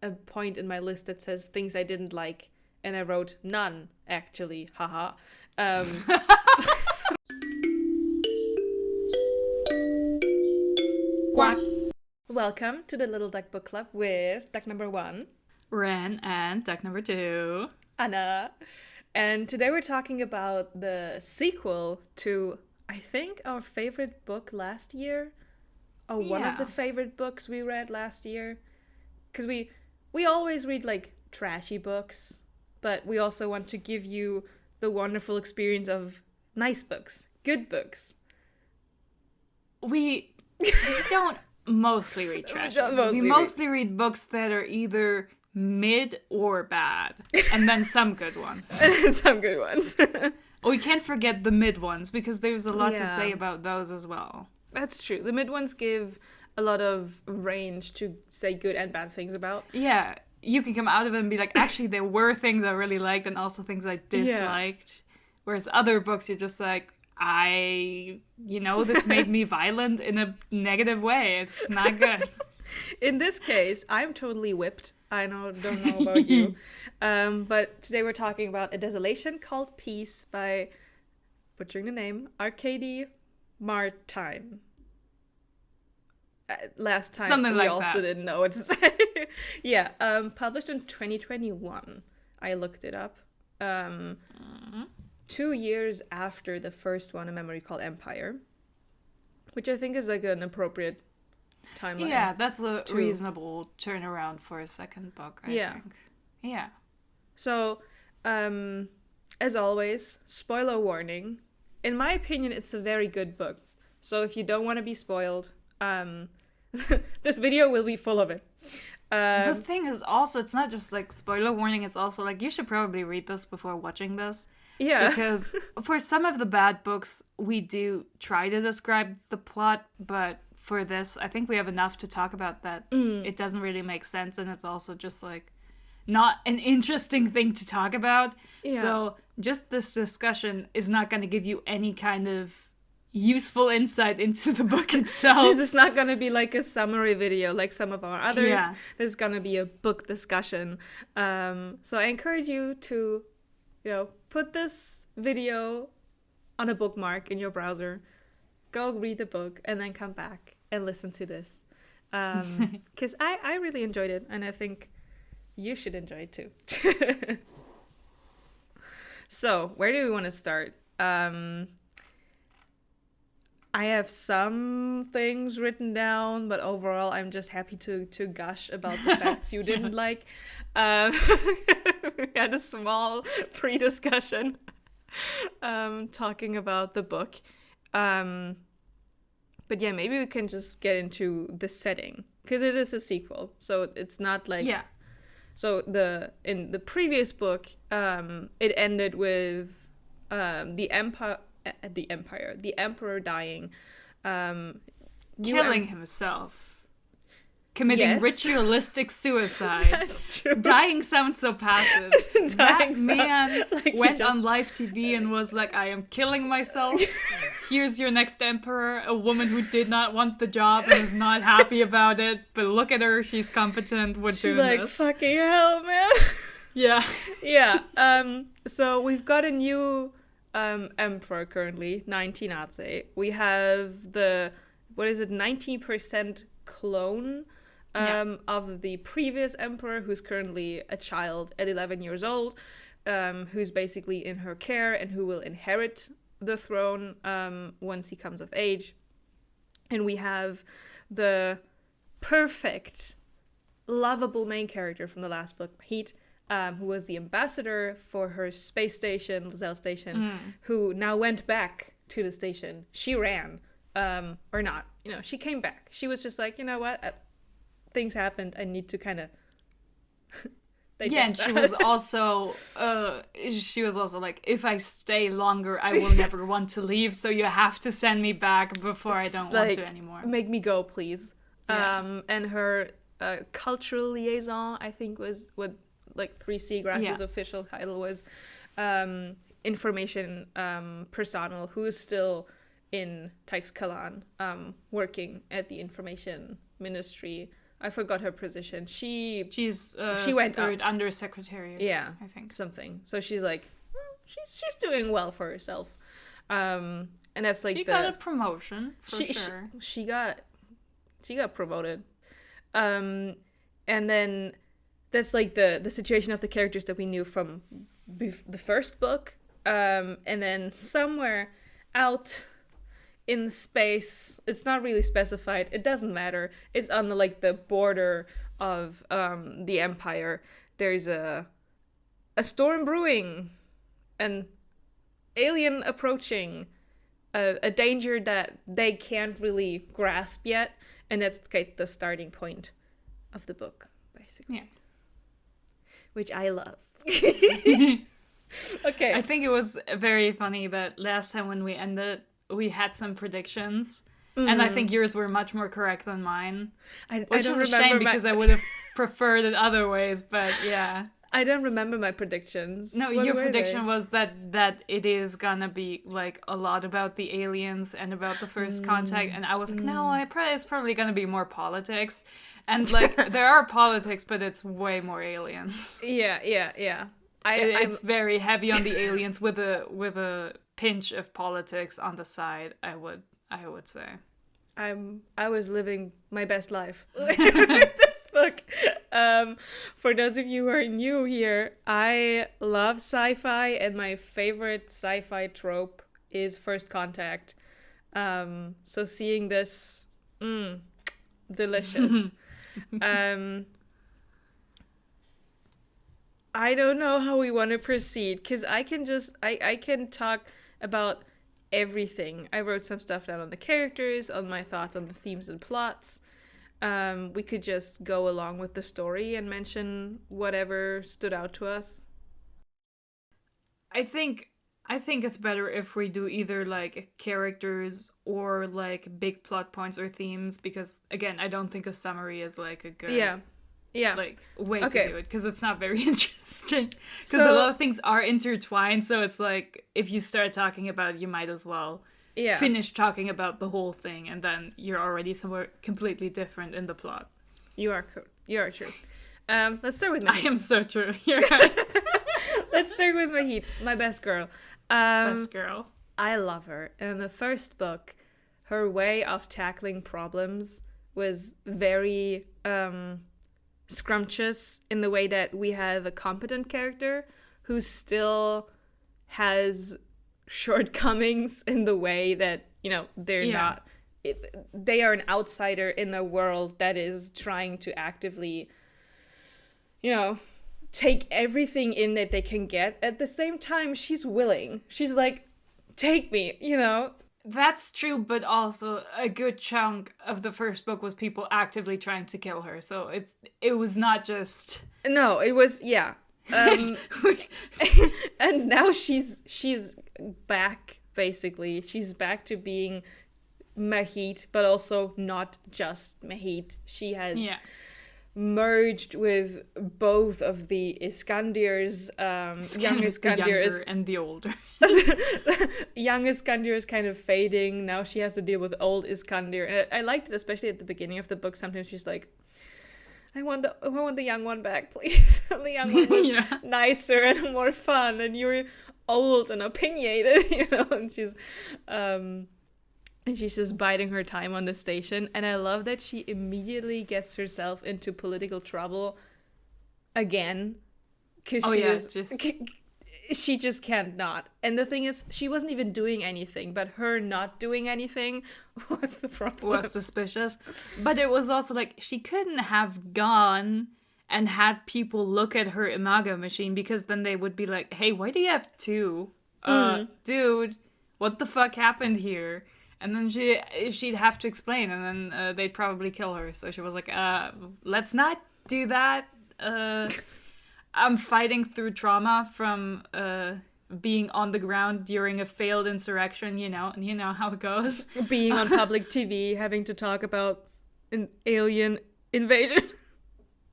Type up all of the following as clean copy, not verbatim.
a point in my list that says things I didn't like, and I wrote none, actually, haha. Quack. Welcome to the Little Duck Book Club with duck number 1, Ren, and duck number 2, Anna. And today we're talking about the sequel to, I think, our favorite book last year. Or one of the favorite books we read last year. Because we always read, like, trashy books. But we also want to give you the wonderful experience of nice books. Good books. We don't mostly read trash. We mostly read books that are either mid or bad. And then some good ones. Some good ones. We can't forget the mid ones, because there's a lot to say about those as well. That's true. The mid ones give a lot of range to say good and bad things about. Yeah, you can come out of it and be like, actually, there were things I really liked and also things I disliked. Yeah. Whereas other books, you're just like, this made me violent in a negative way. It's not good. In this case, I'm totally whipped. I don't know about you. But today we're talking about A Desolation Called Peace by, butchering the name, Arkady Martine. Last time something we like also that. Didn't know what to say. Yeah, published in 2021. I looked it up. 2 years after the first one, A Memory Called Empire, which I think is like an appropriate timeline. Yeah, that's a reasonable turnaround for a second book, I think. Yeah. So, as always, spoiler warning. In my opinion, it's a very good book. So if you don't want to be spoiled, this video will be full of it. The thing is also, it's not just like spoiler warning, it's also like you should probably read this before watching this. Yeah. Because for some of the bad books, we do try to describe the plot, but for this, I think we have enough to talk about that it doesn't really make sense, and it's also just like not an interesting thing to talk about. Yeah. So just this discussion is not going to give you any kind of useful insight into the book itself. This is not going to be like a summary video like some of our others. Yeah. This is going to be a book discussion. So I encourage you to, put this video on a bookmark in your browser, go read the book, and then come back and listen to this. Because I really enjoyed it, and I think you should enjoy it too. So, where do we want to start? I have some things written down, but overall, I'm just happy to gush about the facts you didn't like. We had a small pre-discussion talking about the book. But yeah, maybe we can just get into the setting, because it is a sequel, so it's not like... Yeah. So in the previous book, it ended with the emperor dying, killing himself, committing ritualistic suicide. That's true. Dying sounds so passive. That man went on live TV and was like, I am killing myself. Here's your next emperor, a woman who did not want the job and is not happy about it, but look at her, she's competent, we're doing this. She's like, fucking hell, man. Yeah. Yeah. So we've got a new emperor currently, 19 Nazi. We have 90% clone of the previous emperor, who's currently a child at 11 years old, who's basically in her care and who will inherit the throne once he comes of age. And we have the perfect, lovable main character from the last book, Heat, who was the ambassador for her space station, Lazelle Station, who now went back to the station. She ran, or not. She came back. She was just like, you know what? Things happened. I need to kind of... Yeah, and she was also like, if I stay longer, I will never want to leave, so you have to send me back before I don't want to anymore. Make me go, please. Yeah. And her cultural liaison, I think, was what, like, 3 Seagrass's official title was, information personnel, who is still in Teixkalan, working at the information ministry I forgot her position. She's she went third up. undersecretary. Yeah, I think something. So she's like, she's doing well for herself. And that's like she got a promotion for sure. She got promoted. And then that's like the situation of the characters that we knew from the first book. And then somewhere out in space, it's not really specified, it doesn't matter, it's on the border of the Empire, there's a storm brewing, an alien approaching, a danger that they can't really grasp yet, and that's like the starting point of the book, basically. Yeah. Which I love. Okay. I think it was very funny that last time when we ended, we had some predictions, and I think yours were much more correct than mine. Which is a shame because I would have preferred it other ways, but yeah. I don't remember my predictions. No, your prediction was that it is gonna be like a lot about the aliens and about the first contact, and I was like, no, it's probably gonna be more politics, and like there are politics, but it's way more aliens. Yeah. It's very heavy on the aliens with a pinch of politics on the side. I would say. I was living my best life with this book. For those of you who are new here, I love sci-fi, and my favorite sci-fi trope is first contact. So seeing this, delicious. I don't know how we want to proceed, because I can talk about everything. I wrote some stuff down on the characters, on my thoughts on the themes and plots. We could just go along with the story and mention whatever stood out to us. I think it's better if we do either like characters or like big plot points or themes, because again, I don't think a summary is like a good like way to do it, because it's not very interesting, because a lot of things are intertwined, so it's like if you start talking about it, you might as well finish talking about the whole thing, and then you're already somewhere completely different in the plot. You are true. Let's start with Mahit. I am so true. You're right. Let's start with Mahit, my best girl. Best girl. I love her. In the first book, her way of tackling problems was very scrumptious, in the way that we have a competent character who still has shortcomings in the way that, they're not... they are an outsider in a world that is trying to actively, take everything in that they can get. At the same time, she's willing. She's like, take me, That's true, but also a good chunk of the first book was people actively trying to kill her. So it was not just... No, it was, yeah. And now she's back, basically. She's back to being Mahit, but also not just Mahit. She has merged with both of the Iskandirs, young Iskandir, the younger and the older. Young Iskandir is kind of fading. Now she has to deal with old Iskandir. I liked it, especially at the beginning of the book. Sometimes she's like, I want the young one back, please. The young one was nicer and more fun, and you're old and opinionated, and she's just biding her time on the station. And I love that she immediately gets herself into political trouble again, because she just can't not. And the thing is, she wasn't even doing anything, but her not doing anything was the problem. Was suspicious. But it was also like, she couldn't have gone and had people look at her imago machine, because then they would be like, hey, why do you have two? Dude, what the fuck happened here? And then she'd have to explain, and then they'd probably kill her. So she was like, let's not do that. I'm fighting through trauma from being on the ground during a failed insurrection, and you know how it goes. Being on public TV, having to talk about an alien invasion.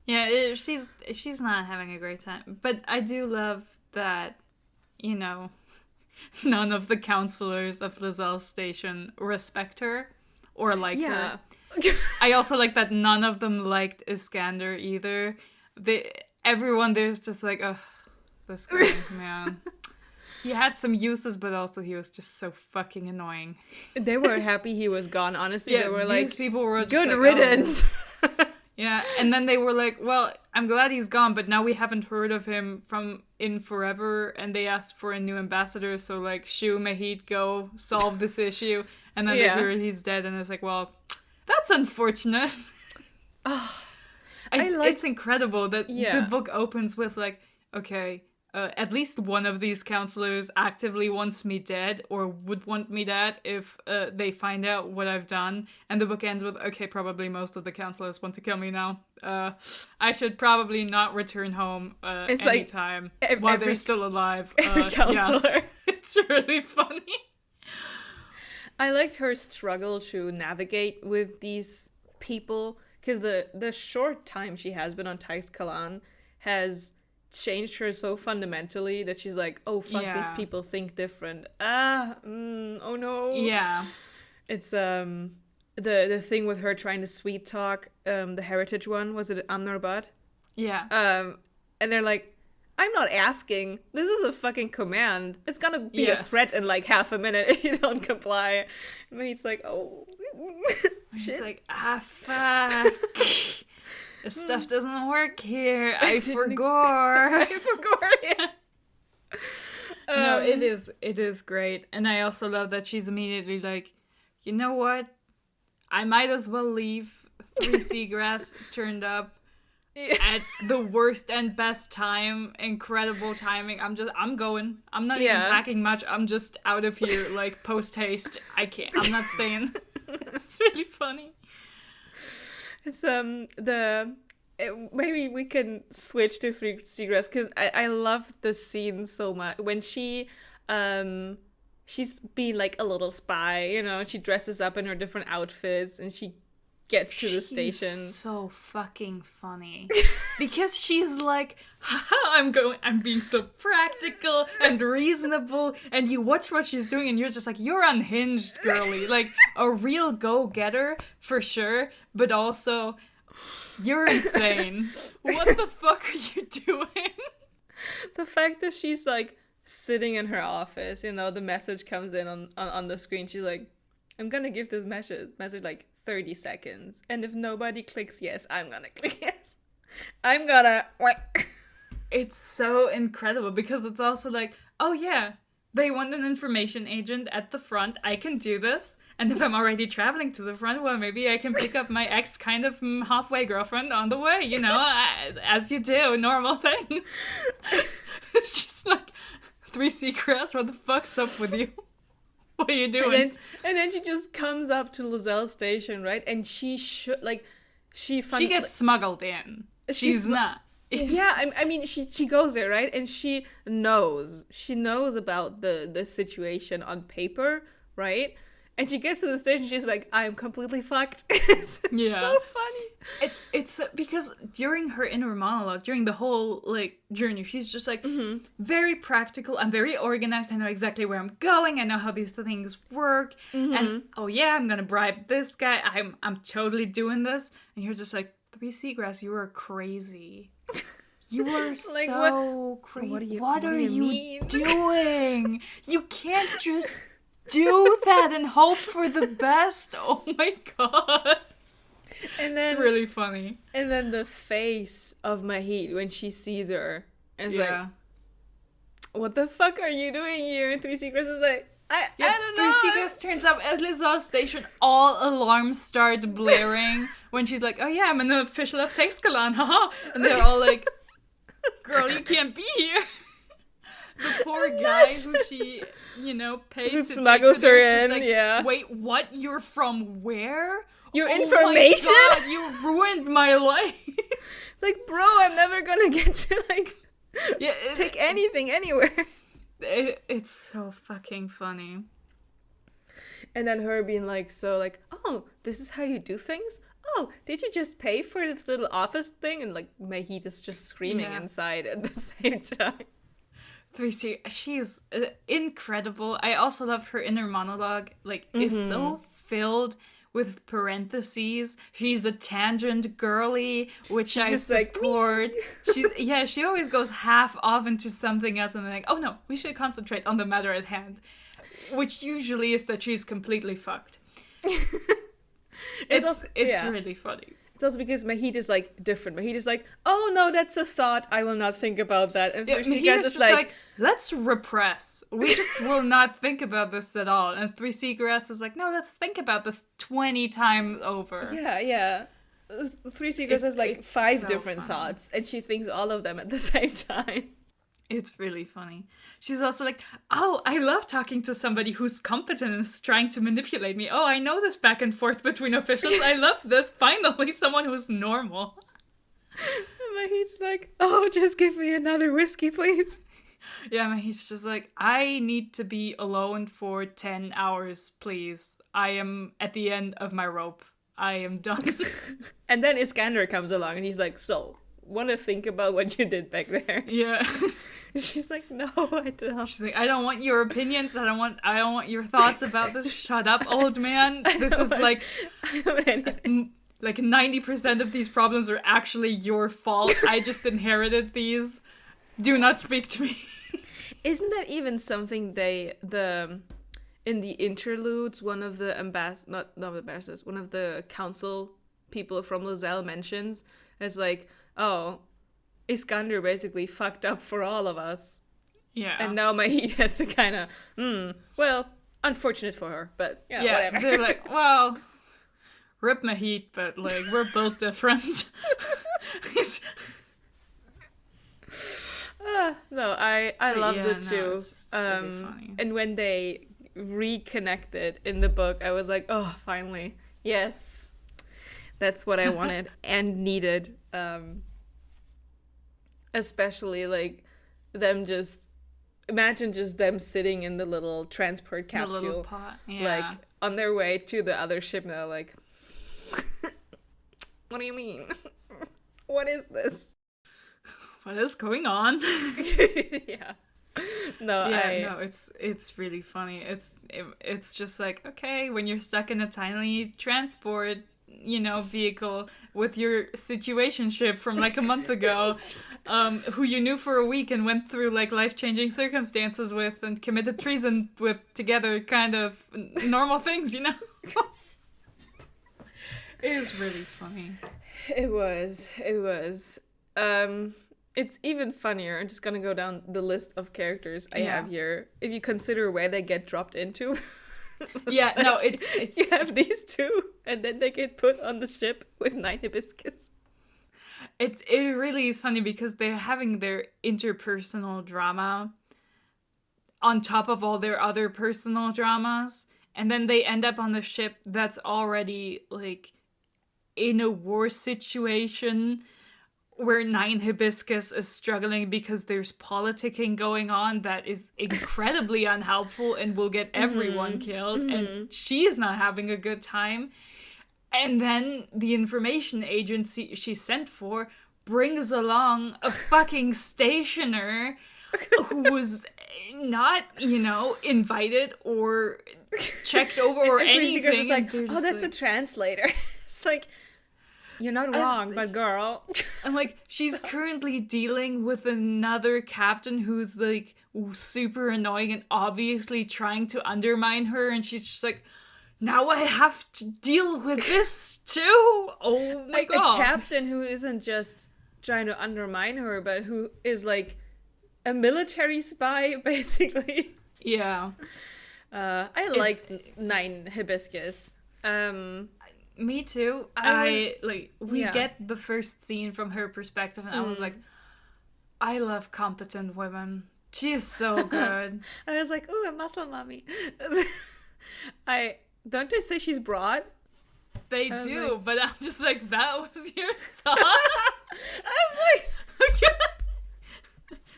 Yeah, she's not having a great time. But I do love that, none of the counselors of Lazelle's station respect her or like her. I also like that none of them liked Iskander either. Everyone there's just like, oh, this guy, man. He had some uses, but also he was just so fucking annoying. They were happy he was gone, honestly. Yeah, they were these like, people were just good like, riddance. Oh. Yeah, and then they were like, well, I'm glad he's gone, but now we haven't heard of him in forever, and they asked for a new ambassador, so like, shoo, Mahit, go solve this issue. And then they hear he's dead, and it's like, well, that's unfortunate. It's incredible that the book opens with like, okay, at least one of these counselors actively wants me dead or would want me dead if they find out what I've done. And the book ends with, okay, probably most of the counselors want to kill me now. I should probably not return home anytime while they're still alive. Every counselor. Yeah. It's really funny. I liked her struggle to navigate with these people, because the short time she has been on Taix Kalan has changed her so fundamentally that she's like, oh fuck, these people think different. Oh no. Yeah. It's the thing with her trying to sweet talk the heritage one, was it Amnarbad? Yeah. And they're like, I'm not asking. This is a fucking command. It's gonna be a threat in like half a minute if you don't comply. And he's like, oh shit. He's like, fuck. This stuff doesn't work here. I forgot. I forgot. Yeah. No, it is great. And I also love that she's immediately like, you know what? I might as well leave. 3 seagrass turned up at the worst and best time. Incredible timing. I'm going. I'm not even packing much. I'm just out of here, like, post haste. I'm not staying. It's really funny. It's maybe we can switch to 3 seagrass, because I love the scene so much when she's being like a little spy, you know. She dresses up in her different outfits and she gets to the station. So fucking funny. Because she's like, haha, I'm being so practical and reasonable, and you watch what she's doing and you're just like, you're unhinged, girly. Like, a real go-getter for sure, but also you're insane. What the fuck are you doing? The fact that she's like sitting in her office, you know, the message comes in on the screen. She's like, I'm gonna give this message like 30 seconds. And if nobody clicks yes, I'm gonna click yes. I'm gonna... It's so incredible, because it's also like, oh yeah, they want an information agent at the front. I can do this. And if I'm already traveling to the front, well, maybe I can pick up my ex kind of halfway girlfriend on the way, you know, as you do, normal things. It's just like, 3 seagrass, what the fuck's up with you? What are you doing? And then she just comes up to Lozelle Station, right? And she should, like, she gets smuggled in. She's not. Yeah, I mean, she goes there, right? And she knows about the situation on paper, right? And she gets to the station, she's like, I'm completely fucked. It's so funny. It's because during her inner monologue, during the whole, like, journey, she's just like, very practical, I'm very organized, I know exactly where I'm going, I know how these things work, and, oh yeah, I'm gonna bribe this guy, I'm totally doing this, and you're just like, 3 seagrass, you are crazy. You are like, so crazy. What are you doing? You can't just do that and hope for the best. Oh my god. And then, it's really funny. And then the face of Mahit when she sees her, and it's like, what the fuck are you doing here? And 3 seagrass is like, I don't know. 3 seagrass turns up at Lizelle Station. All alarms start blaring when she's like, oh yeah, I'm an official of Taix-Kalan, haha. And they're all like, girl, you can't be here. The poor guy who she, you know, paid who to smuggles her in, like, wait, what? You're from where? Your information? My god, you ruined my life. Like, bro, I'm never gonna get to, like, take anything anywhere. It's so fucking funny. And then her being like, so, like, oh, this is how you do things? Oh, did you just pay for this little office thing? And, like, Mahit is just screaming inside at the same time. 3C, she's incredible. I also love her inner monologue, like, is so filled with parentheses. She's a tangent girly, which She's I just like, support. She always goes half off into something else and then like, oh no, we should concentrate on the matter at hand. Which usually is that she's completely fucked. It's really funny. It's also because Mahit is like different. Mahit is like, oh no, that's a thought. I will not think about that. And Three Seagrass is like, let's repress. We just will not think about this at all. And Three Seagrass is like, no, let's think about this 20 times over. Yeah. Three Seagrass has like 5 different thoughts, and she thinks all of them at the same time. It's really funny. She's also like, oh, I love talking to somebody who's competent and is trying to manipulate me. Oh, I know this back and forth between officials. I love this. Finally, someone who's normal. Mahit's like, oh, just give me another whiskey, please. Yeah, Mahit's just like, I need to be alone for 10 hours, please. I am at the end of my rope. I am done. And then Iskander comes along and he's like, so, want to think about what you did back there? Yeah. She's like, no, I don't. She's like, I don't want your opinions. I don't want your thoughts about this. Shut up, old man. This is like 90% of these problems are actually your fault. I just inherited these. Do not speak to me. Isn't that even something in the interludes, one of the ambassadors, one of the council people from Lozelle mentions as like, oh, Iskander basically fucked up for all of us. Yeah. And now Mahit has to kind of, well, unfortunate for her, but yeah, whatever. They're like, well, rip Mahit, but like, we're built different. No, I loved it too. It's really funny. And when they reconnected in the book, I was like, oh, finally, yes. That's what I wanted and needed. Especially like them imagine them sitting in the little transport capsule, the little pot. Yeah. like on their way to the other ship now, like, what do you mean? What is this? What is going on? Yeah. No, it's really funny. It's just like, okay, when you're stuck in a tiny transport, vehicle with your situationship from like a month ago, who you knew for a week and went through like life-changing circumstances with and committed treason with together, kind of normal things, It is really funny. It was. It's even funnier. I'm just gonna go down the list of characters I have here. If you consider where they get dropped into. Yeah, like, no, it's you have these two, and then they get put on the ship with 9 hibiscus. It really is funny because they're having their interpersonal drama on top of all their other personal dramas, and then they end up on the ship that's already like in a war situation where 9 hibiscus is struggling because there's politicking going on that is incredibly unhelpful and will get everyone killed, and she is not having a good time. And then the information agency she sent for brings along a fucking stationer who was not, invited or checked over or anything. Just like, oh, that's a translator. It's like, you're not wrong, but girl. And like, she's currently dealing with another captain who's like super annoying and obviously trying to undermine her, and she's just like, now I have to deal with this too. Oh my god. A captain who isn't just trying to undermine her, but who is like a military spy, basically. Yeah. I like 9 hibiscus. Me too. We get the first scene from her perspective, and I was like, I love competent women. She is so good. I was like, ooh, a muscle mommy. Don't they say she's broad? They do, like, but I'm just like, that was your thought? I was like,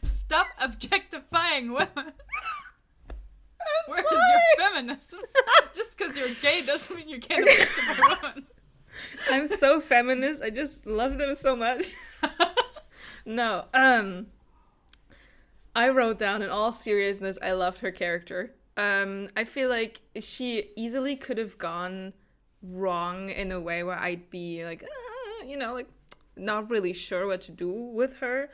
stop objectifying women. Where's your feminism? Just because you're gay doesn't mean you can't objectify women. I'm so feminist. I just love them so much. No, I wrote down, in all seriousness, I loved her character. I feel like she easily could have gone wrong in a way where I'd be like, like not really sure what to do with her.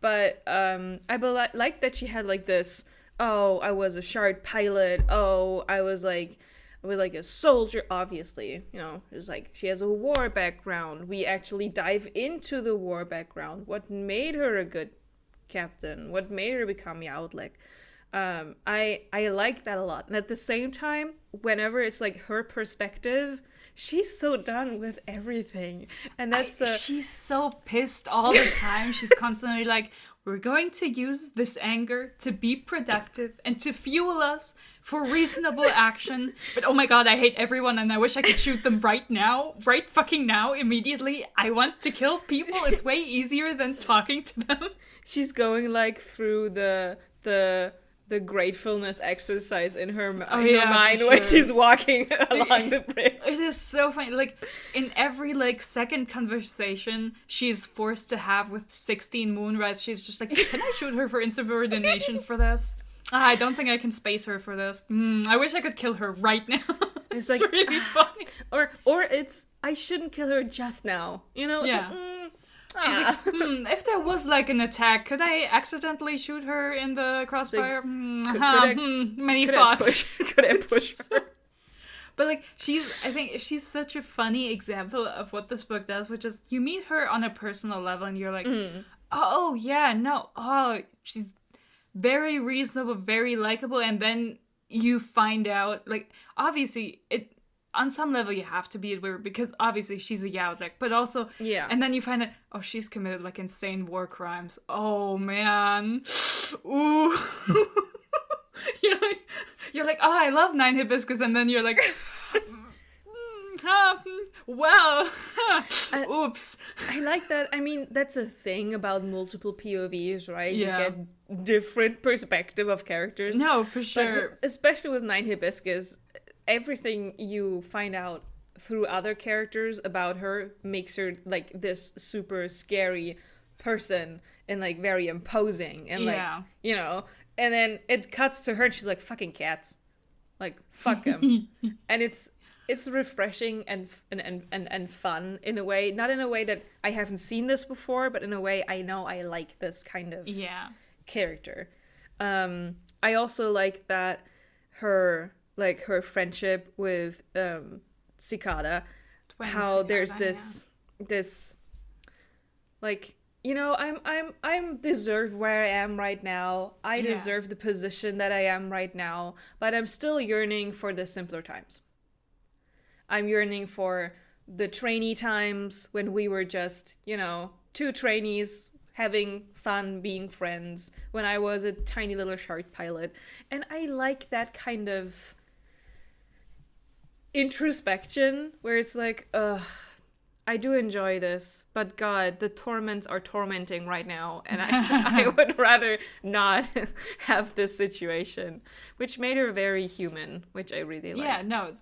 But like that she had like this, oh, I was a shard pilot, oh, I was like a soldier, obviously, it's like she has a war background. We actually dive into the war background. What made her a good captain? What made her become Yautlik? I like that a lot. And at the same time, whenever it's like her perspective, she's so done with everything. And that's she's so pissed all the time. She's constantly like, we're going to use this anger to be productive and to fuel us for reasonable action. But oh my god, I hate everyone and I wish I could shoot them right now. Right fucking now, immediately. I want to kill people. It's way easier than talking to them. She's going like through the gratefulness exercise in her mind when she's walking along the bridge. It is so funny. Like, in every, like, second conversation she's forced to have with 16 Moonrise, she's just like, can I shoot her for insubordination for this? I don't think I can space her for this. I wish I could kill her right now. It's like, really funny. Or it's, I shouldn't kill her just now. It's like, she's like, if there was like an attack, could I accidentally shoot her in the crossfire? Many thoughts. Could I push her? But like, I think she's such a funny example of what this book does, which is you meet her on a personal level and you're like, oh yeah, no, she's very reasonable, very likable, and then you find out, like, obviously on some level you have to be aware because obviously she's a Yautlik, but also and then you find out, oh, she's committed like insane war crimes. Oh man. Ooh. You're like, oh, I love 9 Hibiscus, and then you're like, well, oops. I like that. I mean, that's a thing about multiple POVs, right? Yeah. You get different perspective of characters. No, for sure. But especially with 9 Hibiscus, everything you find out through other characters about her makes her like this super scary person and like very imposing and like, and then it cuts to her and she's like, fucking cats, like fuck them. And it's refreshing and fun in a way, not in a way that I haven't seen this before, but in a way I know I like this kind of character. I also like that her friendship with Cicada, how there's this like, I'm deserve where I am right now. I deserve the position that I am right now, but I'm still yearning for the simpler times. I'm yearning for the trainee times when we were just, 2 trainees having fun, being friends, when I was a tiny little shark pilot. And I like that kind of introspection where it's like, I do enjoy this, but God, the torments are tormenting right now, and I would rather not have this situation, which made her very human, which I really liked. Yeah, no,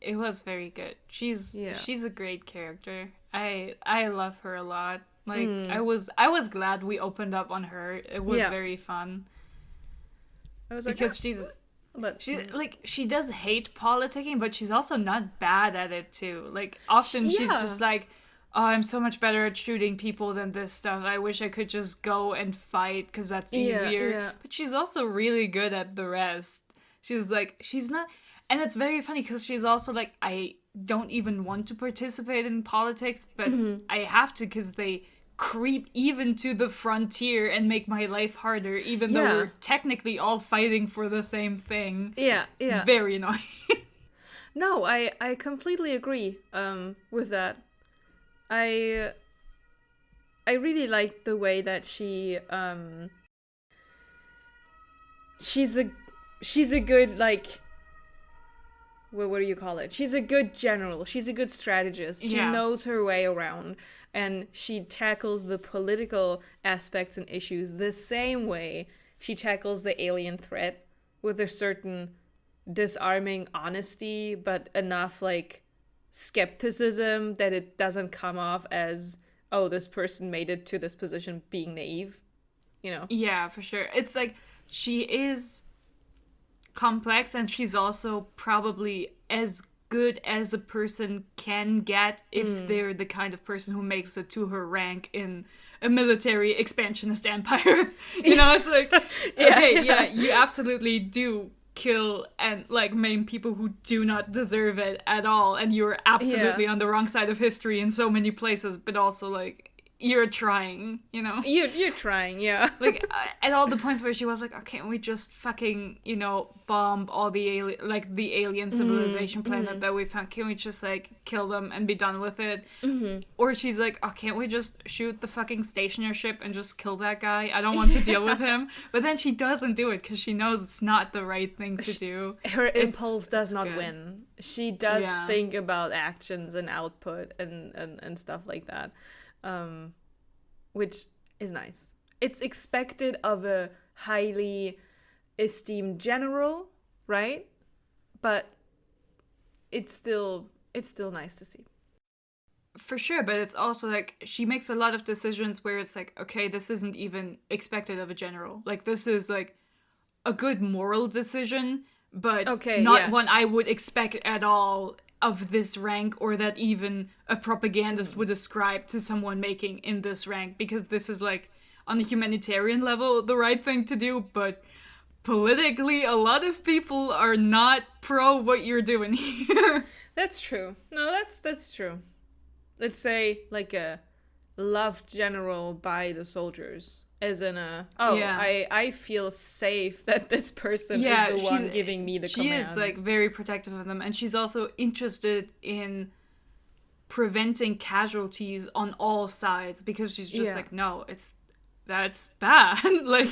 it was very good. She's a great character. I love her a lot. Like, I was glad we opened up on her. It was very fun. I was like, because she does hate politicking, but she's also not bad at it too. Like, often she's just like, oh, I'm so much better at shooting people than this stuff. I wish I could just go and fight because that's easier. Yeah. But she's also really good at the rest. She's not, and it's very funny because she's also like, I don't even want to participate in politics, but I have to because they creep even to the frontier and make my life harder, even though we're technically all fighting for the same thing. It's very annoying. No, I completely agree with that. I really like the way that she's a good, like, what do you call it? She's a good general. She's a good strategist. She knows her way around, and she tackles the political aspects and issues the same way she tackles the alien threat, with a certain disarming honesty, but enough, like, skepticism that it doesn't come off as, oh, this person made it to this position being naive, Yeah, for sure. It's like, she is complex, and she's also probably as good as a person can get if they're the kind of person who makes it to her rank in a military expansionist empire. It's like, you absolutely do kill and like maim people who do not deserve it at all, and you're absolutely on the wrong side of history in so many places, but also like you're trying, You're trying, yeah. Like, at all the points where she was like, oh, can't we just fucking, bomb all the alien civilization planet that we found? Can't we just, like, kill them and be done with it? Mm-hmm. Or she's like, oh, can't we just shoot the fucking stationer ship and just kill that guy? I don't want to deal with him. But then she doesn't do it because she knows it's not the right thing to do. Her impulse does not win. She does think about actions and output and stuff like that. Which is nice. It's expected of a highly esteemed general, right? But it's still nice to see. For sure, but it's also like she makes a lot of decisions where it's like, okay, this isn't even expected of a general. Like, this is like a good moral decision, but not one I would expect at all of this rank, or that even a propagandist would ascribe to someone making in this rank, because this is like on a humanitarian level the right thing to do, but politically a lot of people are not pro what you're doing here. That's true. No, that's true. Let's say like a loved general by the soldiers, as in I feel safe that this person is the one giving me the commands. She is like very protective of them, and she's also interested in preventing casualties on all sides, because she's just like, no, that's bad. Like,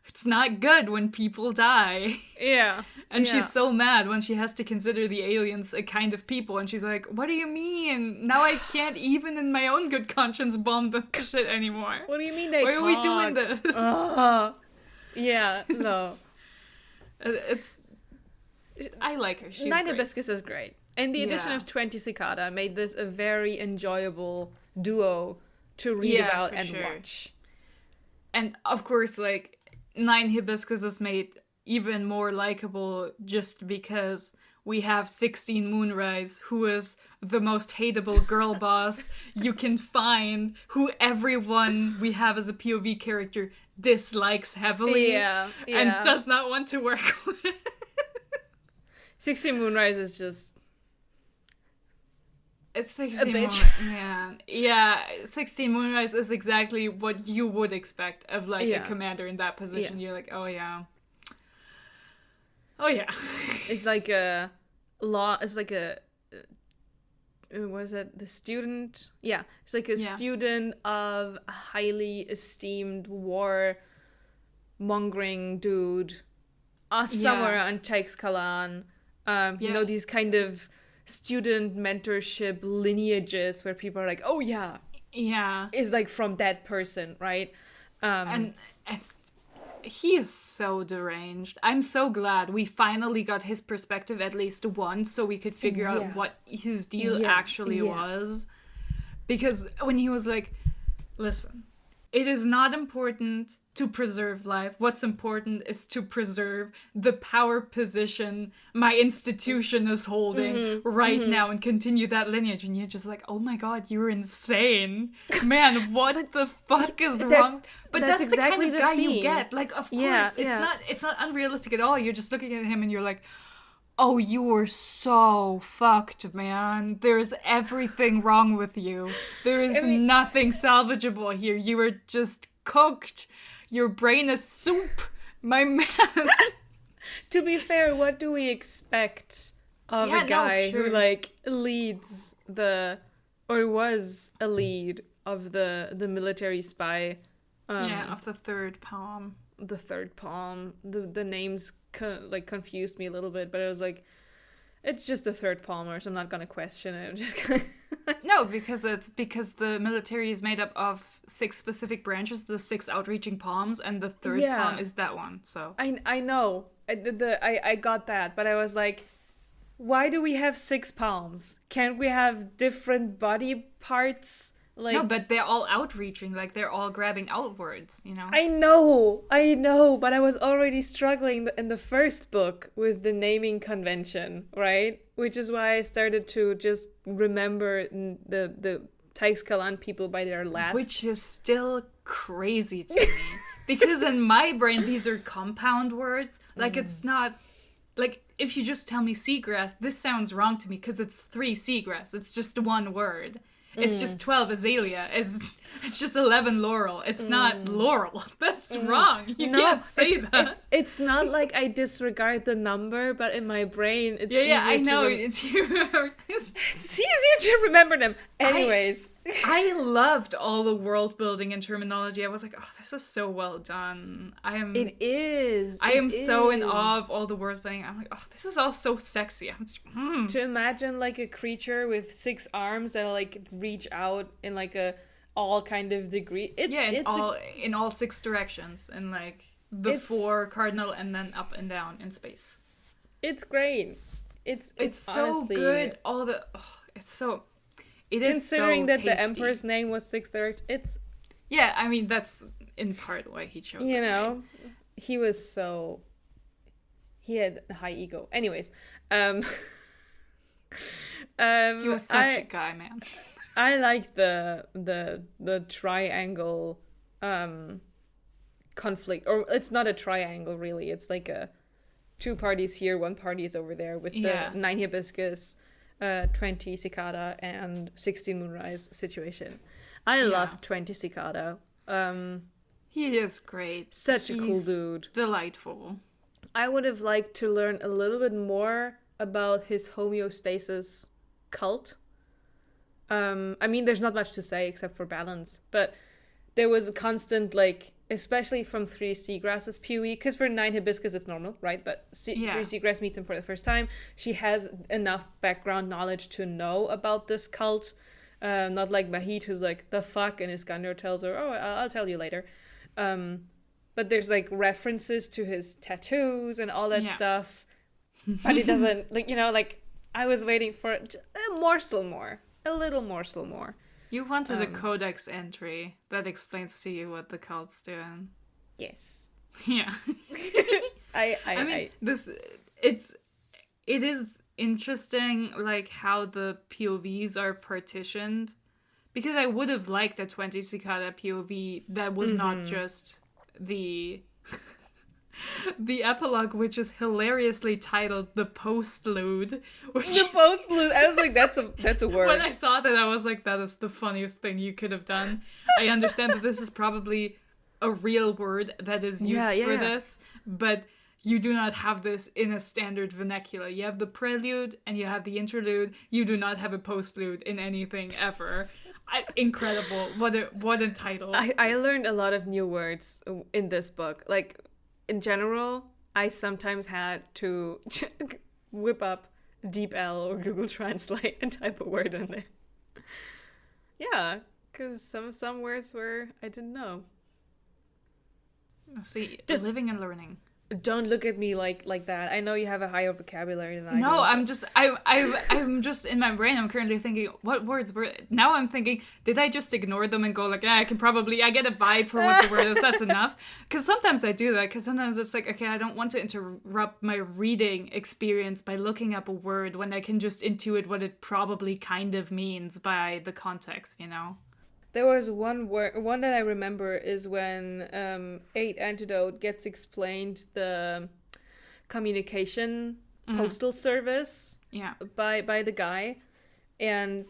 it's not good when people die. Yeah. And she's so mad when she has to consider the aliens a kind of people, and she's like, what do you mean? Now I can't even in my own good conscience bomb the shit anymore. What do you mean they Why talk? are we doing this? Yeah, no. I like her. She's Nine great. Hibiscus is great. And the addition of 20 Cicada made this a very enjoyable duo to read about and watch. And of course, like, 9 Hibiscus is made even more likable just because we have 16 Moonrise, who is the most hateable girl boss you can find, who everyone we have as a POV character dislikes heavily and does not want to work with. 16 Moonrise is just... It's 16 man. Yeah, 16 Moonrise is exactly what you would expect of like a commander in that position. You're like, oh yeah. It's like a law. It's like a. Was it the student? Yeah, it's like a student of a highly esteemed war mongering dude, somewhere on Teixkalan. These kind of student mentorship lineages where people are like, oh yeah, is like from that person, right? And he is so deranged. I'm so glad we finally got his perspective at least once, so we could figure out what his deal actually was. Because when he was like, listen, it is not important to preserve life. What's important is to preserve the power position my institution is holding now and continue that lineage. And you're just like, oh my god, you're insane. Man, what the fuck is wrong? But that's exactly the kind of guy you get. Like, of course, it's not unrealistic at all. You're just looking at him and you're like, oh, you were so fucked, man. There's everything wrong with you. There is nothing salvageable here. You were just cooked. Your brain is soup, my man. To be fair, what do we expect of a guy who, like, leads or was a lead of the military spy? Of the third palm. The third palm. The names confused me a little bit, but I was like, it's just the third palmer, so I'm not gonna question it. I'm just gonna No, because the military is made up of 6 specific branches, the 6 outreaching palms, and the third palm is that one. So I know I got that, but I was like, why do we have 6 palms? Can't we have different body parts? Like, no, but they're all outreaching, like they're all grabbing outwards, you know? I know, but I was already struggling in the first book with the naming convention, right? Which is why I started to just remember the Teixkalan people by their last. Which is still crazy to me. Because in my brain, these are compound words. Like, it's not... Like, if you just tell me seagrass, this sounds wrong to me because it's 3 seagrass. It's just one word. It's just 12 azalea. It's just 11 laurel. It's not laurel. That's wrong. You can't say that. It's not like I disregard the number, but in my brain, it's yeah, I know. it's easier to remember them. Anyways. I loved all the world building and terminology. I was like, oh, this is so well done. It is. I am so in awe of all the world building. I'm like, oh, this is all so sexy. To imagine like a creature with 6 arms that like reach out in like a all kind of degree. In all 6 directions, and like the 4 cardinal, and then up and down in space. It's great. It's so honestly good. It is considering so that tasty. the emperor's name was 6 directions. It's I mean that's in part why he chose. You know, he had a high ego. Anyways, he was such a guy, man. I like the triangle conflict, or it's not a triangle really. It's like 2 parties here, 1 party is over there with the 9 hibiscus, 20 cicada, and 16 moonrise situation. I love 20 cicada. He is great. Such a cool dude. Delightful. I would have liked to learn a little bit more about his homeostasis cult. I mean, there's not much to say except for balance, but there was a constant, like, especially from 3 seagrasses PoE, because for 9 hibiscus it's normal, right? But 3 seagrass meets him for the first time. She has enough background knowledge to know about this cult. Not like Mahit, who's like, the fuck, and Iskander tells her, oh, I'll tell you later. But there's like references to his tattoos and all that stuff. But it doesn't, like, you know, like, I was waiting for a little morsel more. You wanted a codex entry that explains to you what the cult's doing. Yes. Yeah. I mean, it is interesting, like, how the POVs are partitioned, because I would have liked a 20 cicada POV that was not just the epilogue, which is hilariously titled The Postlude. The Postlude. I was like, that's a word. When I saw that, I was like, that is the funniest thing you could have done. I understand that this is probably a real word that is used for this, but you do not have this in a standard vernacular. You have the prelude and you have the interlude. You do not have a postlude in anything ever. Incredible. What a title. I learned a lot of new words in this book. Like, in general, I sometimes had to whip up DeepL or Google Translate and type a word in there. Yeah, because some words I didn't know. See, living and learning. Don't look at me like that. I know you have a higher vocabulary than I do. No, I'm just in my brain. I'm currently thinking, what words were? Now I'm thinking, did I just ignore them and go like, I get a vibe for what the word is. That's enough. Because sometimes I do that. Because sometimes it's like, okay, I don't want to interrupt my reading experience by looking up a word when I can just intuit what it probably kind of means by the context, you know. There was one that I remember is when 8 Antidote gets explained the communication postal service by the guy, and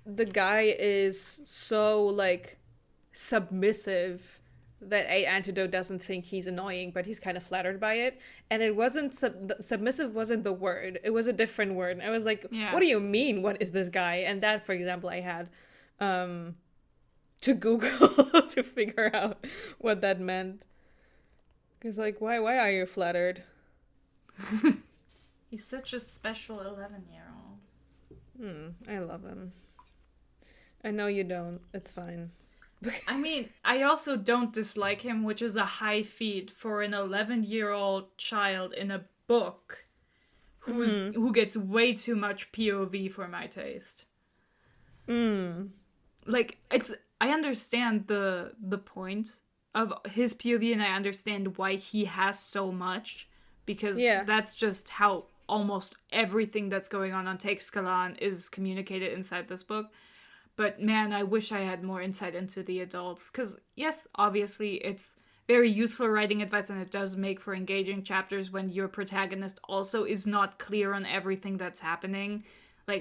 the guy is so like submissive that 8 Antidote doesn't think he's annoying, but he's kind of flattered by it. And it wasn't submissive wasn't the word, it was a different word. And I was like, what do you mean, what is this guy? And that, for example, I had to Google to figure out what that meant. Because, like, why are you flattered? He's such a special 11-year-old. I love him. I know you don't. It's fine. I mean, I also don't dislike him, which is a high feat for an 11-year-old child in a book who gets way too much POV for my taste. like, I understand the point of his POV, and I understand why he has so much, because that's just how almost everything that's going on Teixkalan is communicated inside this book. But man, I wish I had more insight into the adults, because yes, obviously it's very useful writing advice, and it does make for engaging chapters when your protagonist also is not clear on everything that's happening. Like,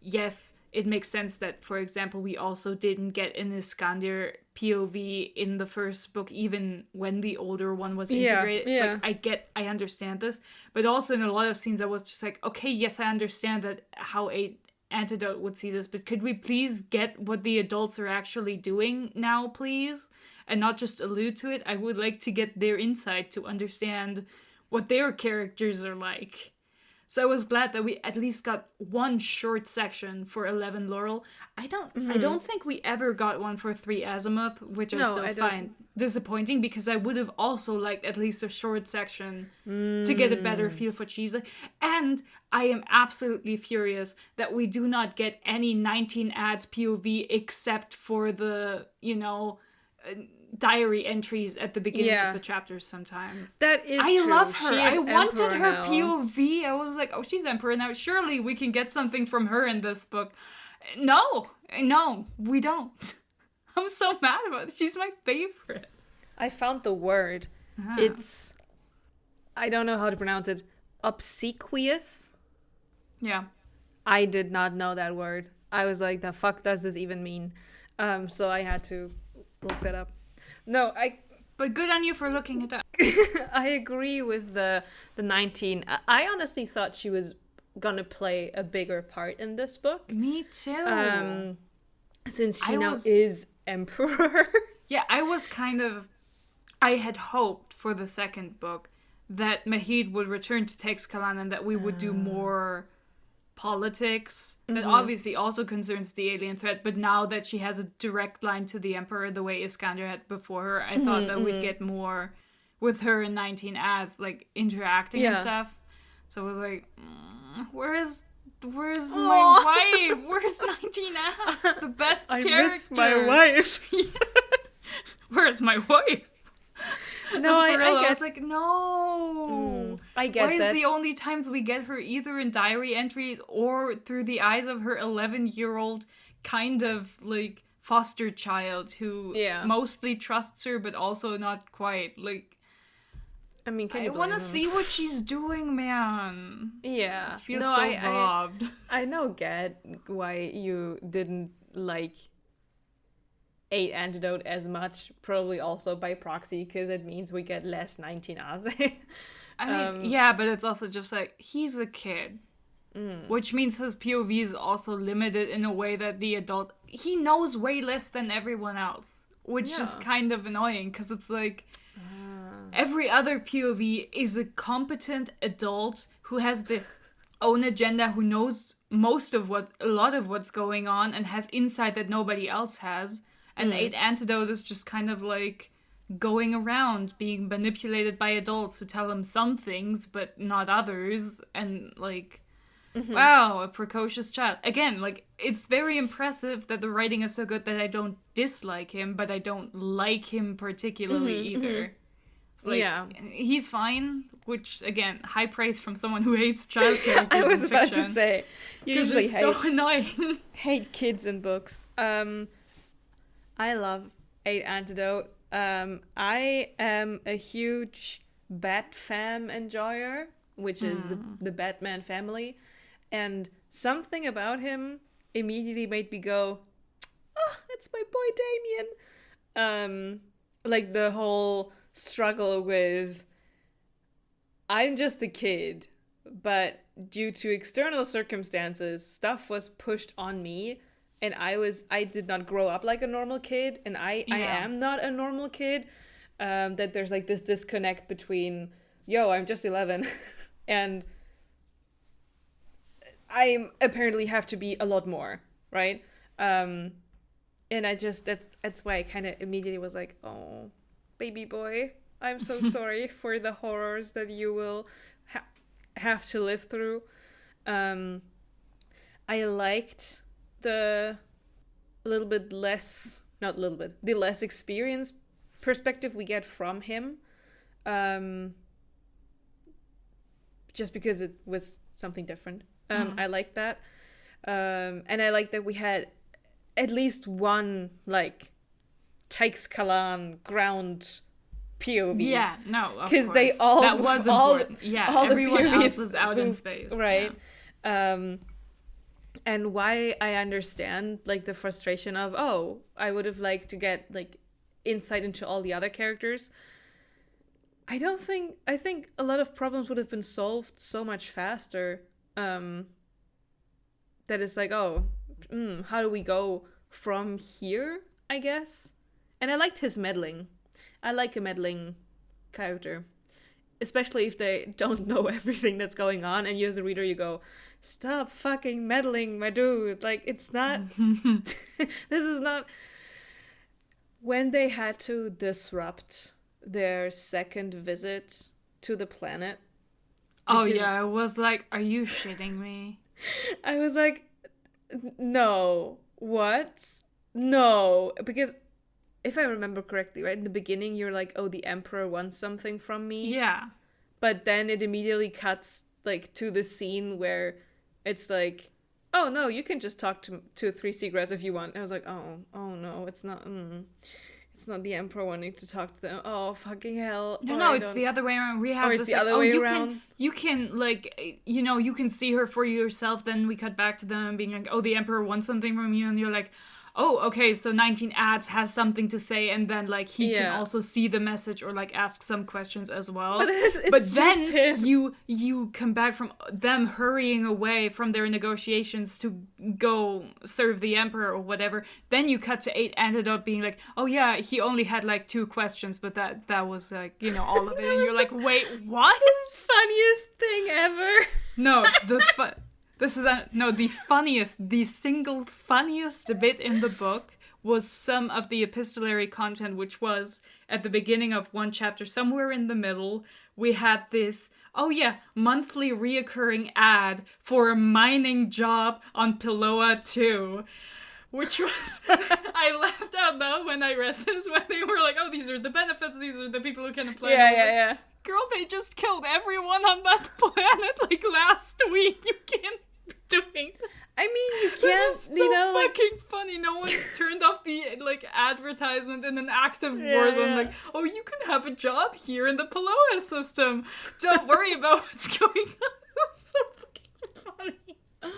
yes, it makes sense that, for example, we also didn't get an Iskander POV in the first book, even when the older one was integrated. Like, I understand this, but also in a lot of scenes I was just like, okay, yes, I understand that how a Antidote would see this, but could we please get what the adults are actually doing now, please? And not just allude to it. I would like to get their insight to understand what their characters are like. So I was glad that we at least got one short section for 11 Laurel. I don't think we ever got one for 3 Azimuth, which I still find disappointing, because I would have also liked at least a short section to get a better feel for she's like. And I am absolutely furious that we do not get any 19 ads POV except for the, diary entries at the beginning of the chapters sometimes. That is true. I love her. I wanted her now. POV. I was like, oh, she's Emperor now. Surely we can get something from her in this book. No, we don't. I'm so mad about it. She's my favorite. I found the word. It's, I don't know how to pronounce it. Obsequious? Yeah. I did not know that word. I was like, the fuck does this even mean? So I had to look that up. No, But good on you for looking it up. I agree with the 19. I honestly thought she was gonna play a bigger part in this book. Me too. Since she now is Emperor. Yeah, I had hoped for the second book that Mahid would return to Teixkalan and that we would do more politics that obviously also concerns the alien threat, but now that she has a direct line to the Emperor the way Iskander had before her, I thought that we'd get more with her in 19 ads, like interacting and stuff. So I was like, where's my wife? Where's 19 ads? The best character. I miss my wife. Where's my wife? No, I get. I was like, no. I get that. Why is the only times we get her either in diary entries or through the eyes of her 11-year-old kind of like foster child who mostly trusts her but also not quite. Like, I mean, I want to see what she's doing, man. Yeah. I feel so robbed. I get why you didn't like 8 Antidote as much, probably also by proxy, because it means we get less 19 odds. I mean, yeah, but it's also just like, he's a kid. Which means his POV is also limited in a way that the adult... He knows way less than everyone else, which is kind of annoying, because it's like... Every other POV is a competent adult who has their own agenda, who knows a lot of what's going on, and has insight that nobody else has. And 8 Antidote is just kind of like going around being manipulated by adults who tell him some things but not others, and like, wow, a precocious child. Again, like, it's very impressive that the writing is so good that I don't dislike him, but I don't like him particularly either. Like, he's fine, which, again, high praise from someone who hates child characters. I was about to say, because they're so annoying. Hate kids in books. I love 8 Antidote. I am a huge Bat Fam enjoyer, which is the Batman family. And something about him immediately made me go, oh, it's my boy Damien. Like the whole struggle with, I'm just a kid, but due to external circumstances, stuff was pushed on me. And I did not grow up like a normal kid, and I am not a normal kid. That there's like this disconnect between, I'm just 11, and I apparently have to be a lot more, right? And I just, that's why I kind of immediately was like, oh, baby boy, I'm so sorry for the horrors that you will have to live through. I liked the a little bit less, not a little bit, the less experienced perspective we get from him. Just because it was something different. I like that. And I like that we had at least one, like, Teixkalan ground POV. Yeah, no, of course. Because they all... That was important. Everyone else was out in space. Right. Yeah. And why I understand, like, the frustration of, I would have liked to get, like, insight into all the other characters. I think a lot of problems would have been solved so much faster. That it's like, how do we go from here, I guess? And I liked his meddling. I like a meddling character. Especially if they don't know everything that's going on, and you as a reader, you go, stop fucking meddling, my dude. Like, it's not... This is not... When they had to disrupt their second visit to the planet... Oh, yeah, I was like, are you shitting me? I was like, no. What? No. Because... If I remember correctly, right, in the beginning, you're like, the Emperor wants something from me. Yeah. But then it immediately cuts, like, to the scene where it's like, oh, no, you can just talk to Three Seagrass if you want. And I was like, oh, no, it's not the Emperor wanting to talk to them. Oh, fucking hell. No, it's the other way around. We have it's the other way around. You can, like, you can see her for yourself. Then we cut back to them being like, the Emperor wants something from you. And you're like, oh, okay, so 19 ads has something to say, and then, like, he can also see the message or, like, ask some questions as well. But then you come back from them hurrying away from their negotiations to go serve the Emperor or whatever. Then you cut to 8 Antidote being like, oh, yeah, he only had, like, 2 questions, but that was, like, all of it. And you're like, wait, what? Funniest thing ever. No, the single funniest bit in the book was some of the epistolary content, which was at the beginning of one chapter, somewhere in the middle, we had this, monthly reoccurring ad for a mining job on Piloa 2. Which was, I laughed out loud when I read this, when they were like, these are the benefits, these are the people who can apply. Yeah. Girl, they just killed everyone on that planet, like, last week. You can't be doing that. I mean, you can't, this is so fucking funny. No one turned off the, like, advertisement in an active war zone. Like, you can have a job here in the Paloa system. Don't worry about what's going on. That's so fucking funny.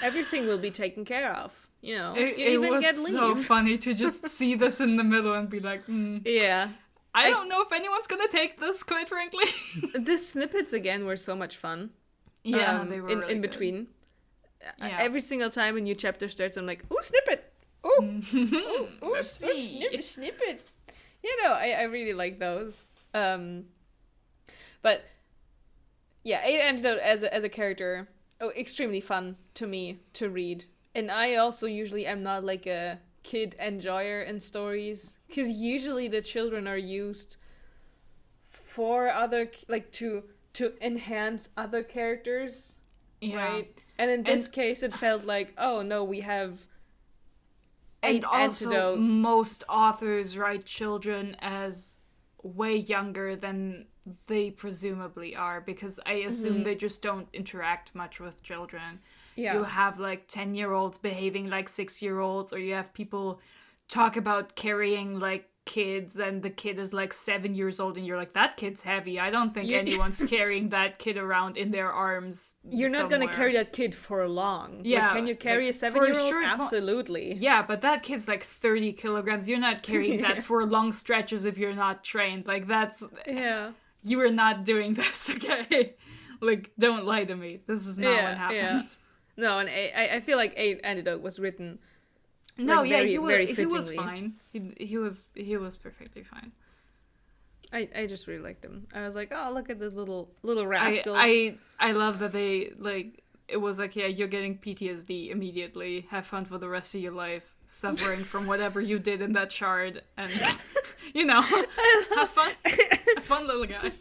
Everything will be taken care of. It was so funny to just see this in the middle and be like, Yeah. I don't know if anyone's gonna take this, quite frankly. The snippets, again, were so much fun. Yeah, they were really in good. between. Yeah. Every single time a new chapter starts, I'm like, ooh, snippet! Ooh, snippet! I really like those. But, yeah, 8 Antidote as a character, extremely fun to me to read. And I also usually am not like a kid enjoyer in stories, because usually the children are used for other, like, to enhance other characters, right? And in this case, it felt like, we have 8 Antidote. Also, most authors write children as way younger than they presumably are, because I assume they just don't interact much with children. Yeah. You have, like, 10-year-olds behaving like 6-year-olds, or you have people talk about carrying, like, kids, and the kid is, like, 7 years old, and you're like, that kid's heavy. I don't think anyone's carrying that kid around in their arms. You're not going to carry that kid for long. Yeah. Like, can you carry a 7-year-old? Sure, absolutely. Yeah, but that kid's, like, 30 kilograms. You're not carrying that for long stretches if you're not trained. Like, that's... Yeah. You are not doing this, okay? Like, don't lie to me. This is not what happened. Yeah. No, and I feel like 8 Antidote was written. No, like, he very was fine. He was perfectly fine. I just really liked him. I was like, look at this little rascal. I love that they, like, it was like, you're getting PTSD immediately. Have fun for the rest of your life, suffering from whatever you did in that shard, and have fun. Have fun, little guy.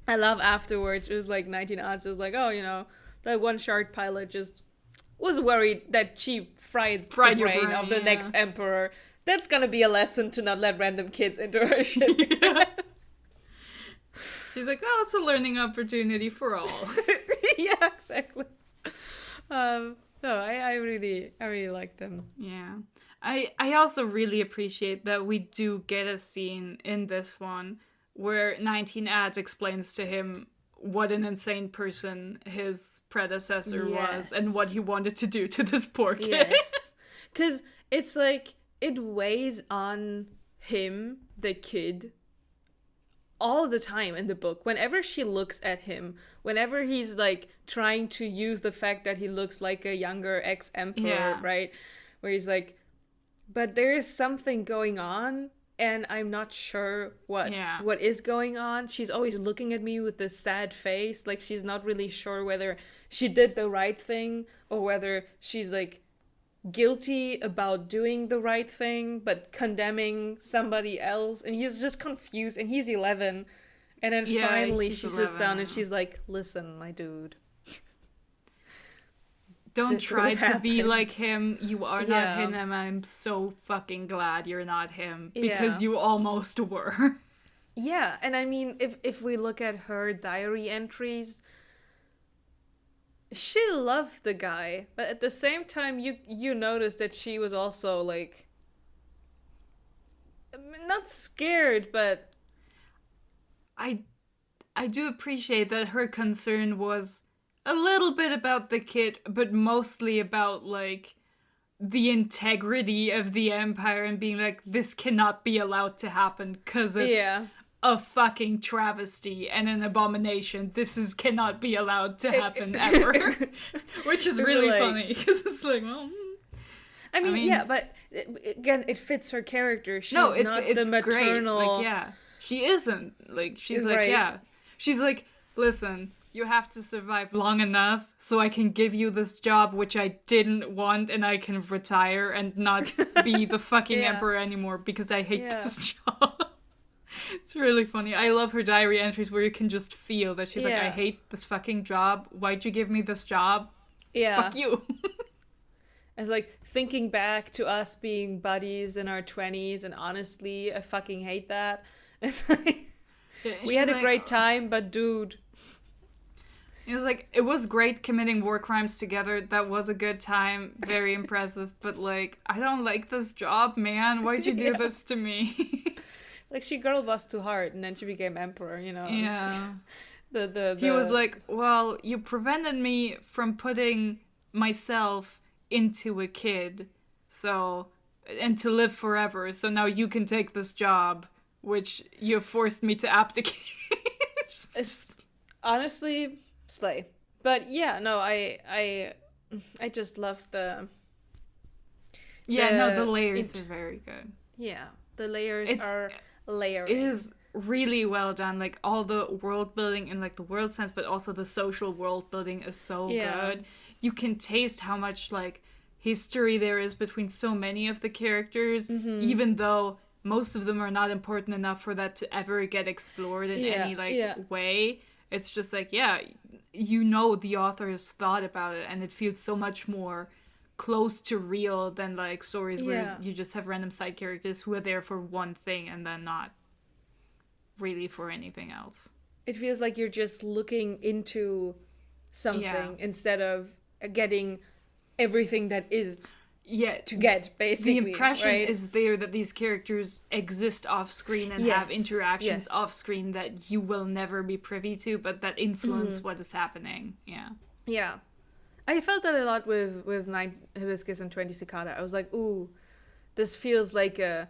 I love afterwards. It was like 19 odds. It was like, that one shard pilot just was worried that she fried the your brain of the next emperor. That's gonna be a lesson to not let random kids into her shit. Yeah. She's like, oh, it's a learning opportunity for all. Yeah, exactly. No, I really like them. Yeah. I also really appreciate that we do get a scene in this one where 19 Ads explains to him what an insane person his predecessor was and what he wanted to do to this poor kid. Yes. Because it's like, it weighs on him, the kid, all the time in the book. Whenever she looks at him, whenever he's like trying to use the fact that he looks like a younger ex-emperor, right? Where he's like, but there is something going on and I'm not sure what is going on. She's always looking at me with this sad face, like she's not really sure whether she did the right thing or whether she's like guilty about doing the right thing but condemning somebody else, and he's just confused, and he's 11, and then finally she sits down and she's like, listen, my dude, don't try to be like him. You are not him, and I'm so fucking glad you're not him, because you almost were. Yeah, and I mean, if we look at her diary entries, she loved the guy, but at the same time, you notice that she was also, like, not scared, but I do appreciate that her concern was a little bit about the kid, but mostly about, like, the integrity of the empire and being like, this cannot be allowed to happen because it's a fucking travesty and an abomination. This cannot be allowed to happen ever. Which is really funny, because it's like, well... I mean, yeah, but again, it fits her character. She's not the maternal... Great. Like, yeah, she isn't. Like, she's like, yeah. She's like, listen, you have to survive long enough so I can give you this job which I didn't want, and I can retire and not be the fucking emperor anymore because I hate this job. It's really funny. I love her diary entries where you can just feel that she's like, I hate this fucking job. Why'd you give me this job? Yeah. Fuck you. It's like, thinking back to us being buddies in our 20s, and honestly, I fucking hate that. It's like, we had a great time, but dude... It was like, it was great committing war crimes together. That was a good time. Very impressive. But, like, I don't like this job, man. Why'd you do this to me? Like, she girl bossed too hard, and then she became emperor, you know? Yeah. the He was like, well, you prevented me from putting myself into a kid, so, and to live forever, so now you can take this job, which you forced me to abdicate. It's honestly... slay. But yeah, no, I just love the the layers are very good. Yeah, the layers are layering. It is really well done. Like, all the world building in, like, the world sense, but also the social world building is so good. You can taste how much, like, history there is between so many of the characters, even though most of them are not important enough for that to ever get explored in any way. It's just like, you know, the author has thought about it, and it feels so much more close to real than, like, stories where you just have random side characters who are there for one thing and then not really for anything else. It feels like you're just looking into something instead of getting everything that is to get, basically. The impression is there that these characters exist off screen and have interactions off screen that you will never be privy to, but that influence what is happening. Yeah. I felt that a lot with 9 Hibiscus and 20 Cicada. I was like, ooh, this feels like a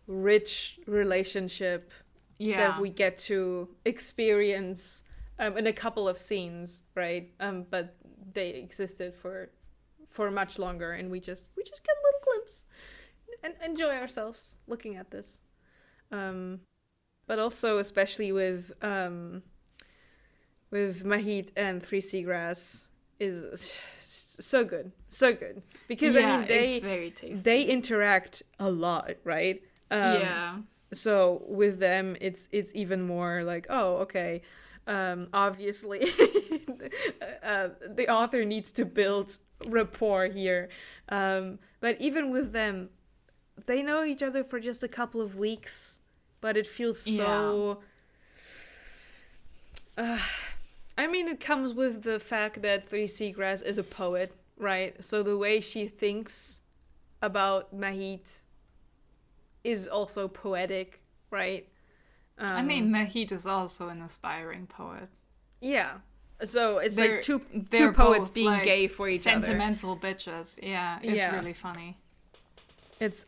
rich relationship that we get to experience in a couple of scenes, right? But they existed for much longer, and we just get a little glimpse and enjoy ourselves looking at this. But also, especially with Mahit and 3 Seagrass, is so good, because I mean they interact a lot, right? So with them, it's even more like, oh, okay, obviously the author needs to build rapport here. But even with them, they know each other for just a couple of weeks, but it feels so... I mean, it comes with the fact that Three Seagrass is a poet, right? So the way she thinks about Mahit is also poetic, right? I mean, Mahit is also an aspiring poet. Yeah. So it's They're like two poets both, being like, gay for each other. sentimental bitches. Yeah, it's really funny. It's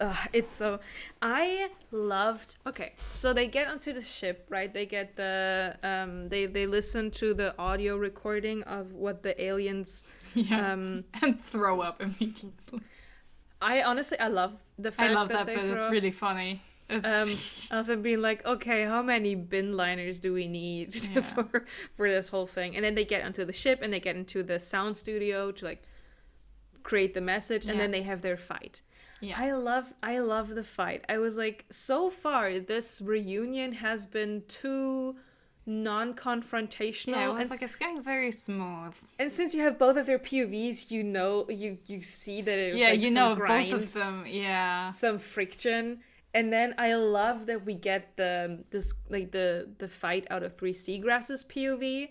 so... I loved... Okay, so they get onto the ship, right? They get the... They listen to the audio recording of what the aliens... and throw up immediately. I love the fact I love that that bit. It's really funny. Of them being like, okay, how many bin liners do we need for this whole thing? And then they get onto the ship and they get into the sound studio to like create the message, and then they have their fight. Yeah. I love the fight. I was like, so far this reunion has been too non-confrontational. Yeah, it was like it's getting very smooth. And since you have both of their POVs, you know, you see that it was like you some know grinds, both of them. Yeah, some friction. And then I love that we get the fight out of Three Seagrass's POV,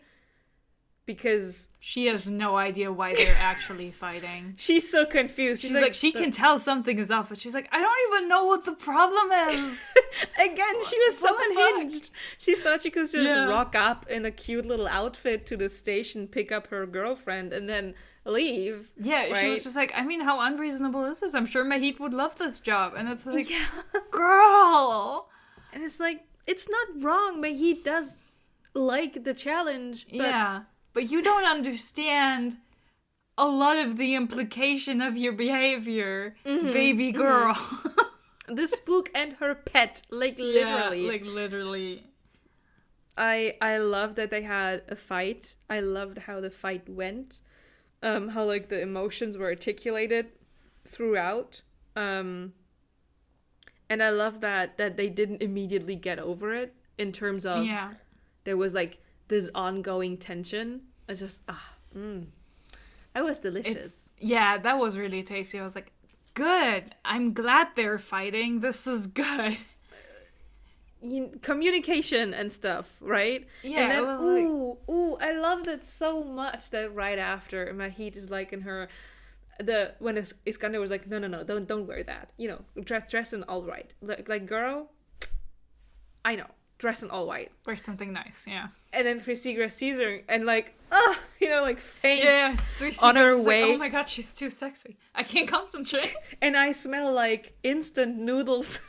because she has no idea why they're actually fighting. She's so confused. She's like she can tell something is off, but she's like, I don't even know what the problem is. Again, she was so unhinged. She thought she could just rock up in a cute little outfit to the station, pick up her girlfriend, and then leave. Yeah, right? She was just like, I mean, how unreasonable is this? I'm sure Mahit would love this job. And it's like, girl! And it's like, it's not wrong. Mahit does like the challenge. But... Yeah, but you don't understand a lot of the implication of your behavior, baby girl. The spook and her pet, like literally. Yeah, like literally. I love that they had a fight. I loved how the fight went. How like the emotions were articulated throughout. And I love that they didn't immediately get over it in terms of there was like this ongoing tension. It's just that was delicious. That was really tasty. I was like, good. I'm glad they're fighting. This is good. Communication and stuff, right? Yeah. And then, it was I loved it so much that right after Mahit is like in her, when Iskander was like, no, don't wear that. You know, dress in all white. Like girl, I know, dress in all white. Wear something nice, yeah. And then Three Seagrass sees her and like, like faints on her way. Like, oh my god, she's too sexy. I can't concentrate. And I smell like instant noodles.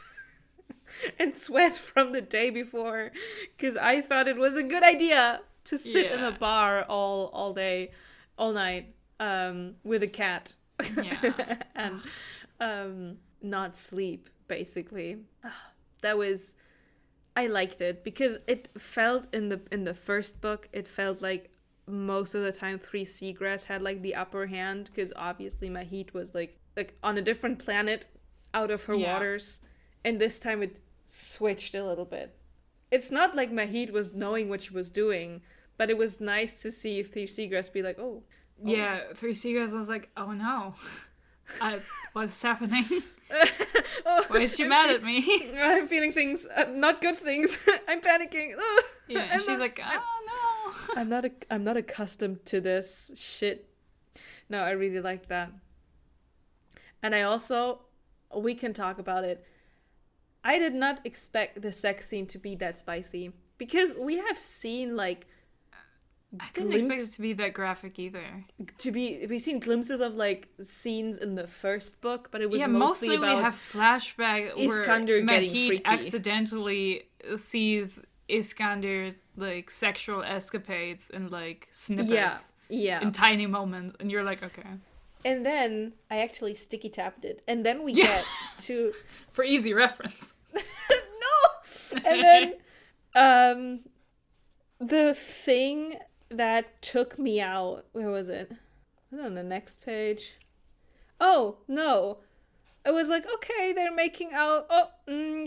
And sweat from the day before, because I thought it was a good idea to sit in a bar all day, all night, with a cat, and not sleep. Basically, I liked it because it felt in the first book, it felt like most of the time Three Seagrass had like the upper hand, because obviously Mahit was like on a different planet, out of her waters, and this time it switched a little bit. It's not like Mahit was knowing what she was doing, but it was nice to see Three Seagrass be like, oh. Yeah, Three Seagrass was like, oh no. What's happening? Why is she mad at me? I'm feeling things, not good things. I'm panicking. Yeah, and she's like, oh no. I'm not accustomed to this shit. No, I really like that. And I also, we can talk about it. I did not expect the sex scene to be that spicy, because we have seen like I didn't expect it to be that graphic either. We've seen glimpses of like scenes in the first book, but it was mostly about we have flashback Iskander where getting Mahit freaky. accidentally sees Iskander's like sexual escapades in like snippets, in tiny moments, and you're like, okay. And then I actually sticky tapped it, and then we get to for easy reference. No, and then the thing that took me out. Where was it? Was it on the next page? Oh no, it was like, okay, they're making out. Oh,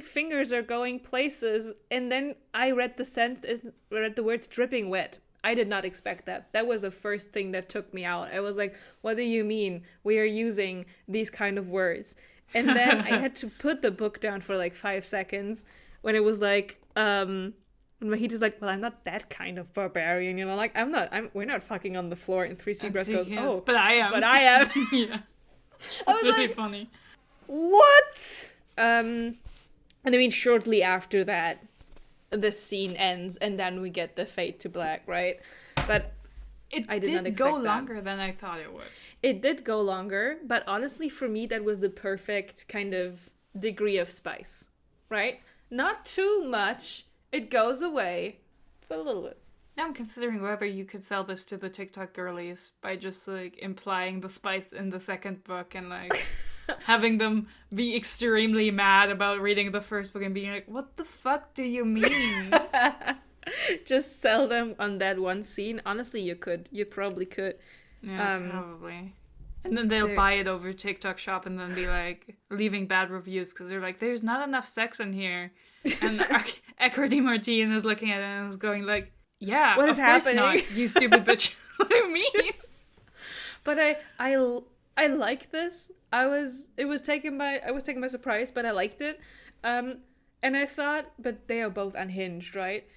fingers are going places, and then I read the words dripping wet. I did not expect that. That was the first thing that took me out. I was like, what do you mean we are using these kind of words? And then I had to put the book down for like 5 seconds when it was like, when Mahita's like, well, I'm not that kind of barbarian, you know, like, we're not fucking on the floor, and Three Seagrass goes, oh, but I am. But I am. Yeah. That's really funny. What? And I mean, shortly after that, the scene ends, and then we get the fade to black, right? But I did not expect go that. longer than I thought it would. It did go longer, but honestly, for me, that was the perfect kind of degree of spice, right? Not too much. It goes away, but a little bit. Now I'm considering whether you could sell this to the TikTok girlies by just, like, implying the spice in the second book and, like, having them be extremely mad about reading the first book and being like, what the fuck do you mean? Just sell them on that one scene. Honestly, you could. You probably could. Yeah, probably. And then they'll buy it over TikTok shop and then be, like, leaving bad reviews because they're like, there's not enough sex in here. And Arkady Martine is looking at it and is going like, yeah, what is happening? Not, you stupid bitch. What do you mean? Yes. But I like this. I was taken by surprise, but I liked it. And I thought, but they are both unhinged, right?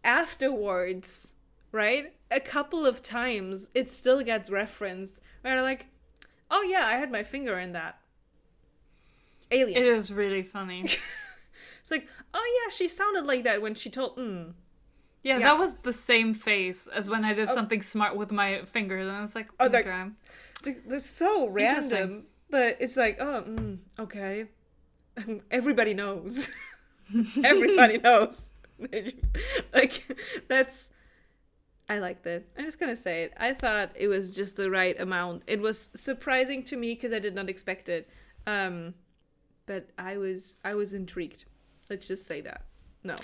Afterwards, right? A couple of times it still gets referenced. Where they're like, oh yeah, I had my finger in that. Aliens. It is really funny. It's like, oh yeah, she sounded like that when she told, Yeah, that was the same face as when I did something smart with my finger. And it's like, okay. That's so random. But it's like, okay. Everybody knows. Everybody knows. Like, I liked it. I'm just gonna say it. I thought it was just the right amount. It was surprising to me because I did not expect it. But I was intrigued. Let's just say that. No.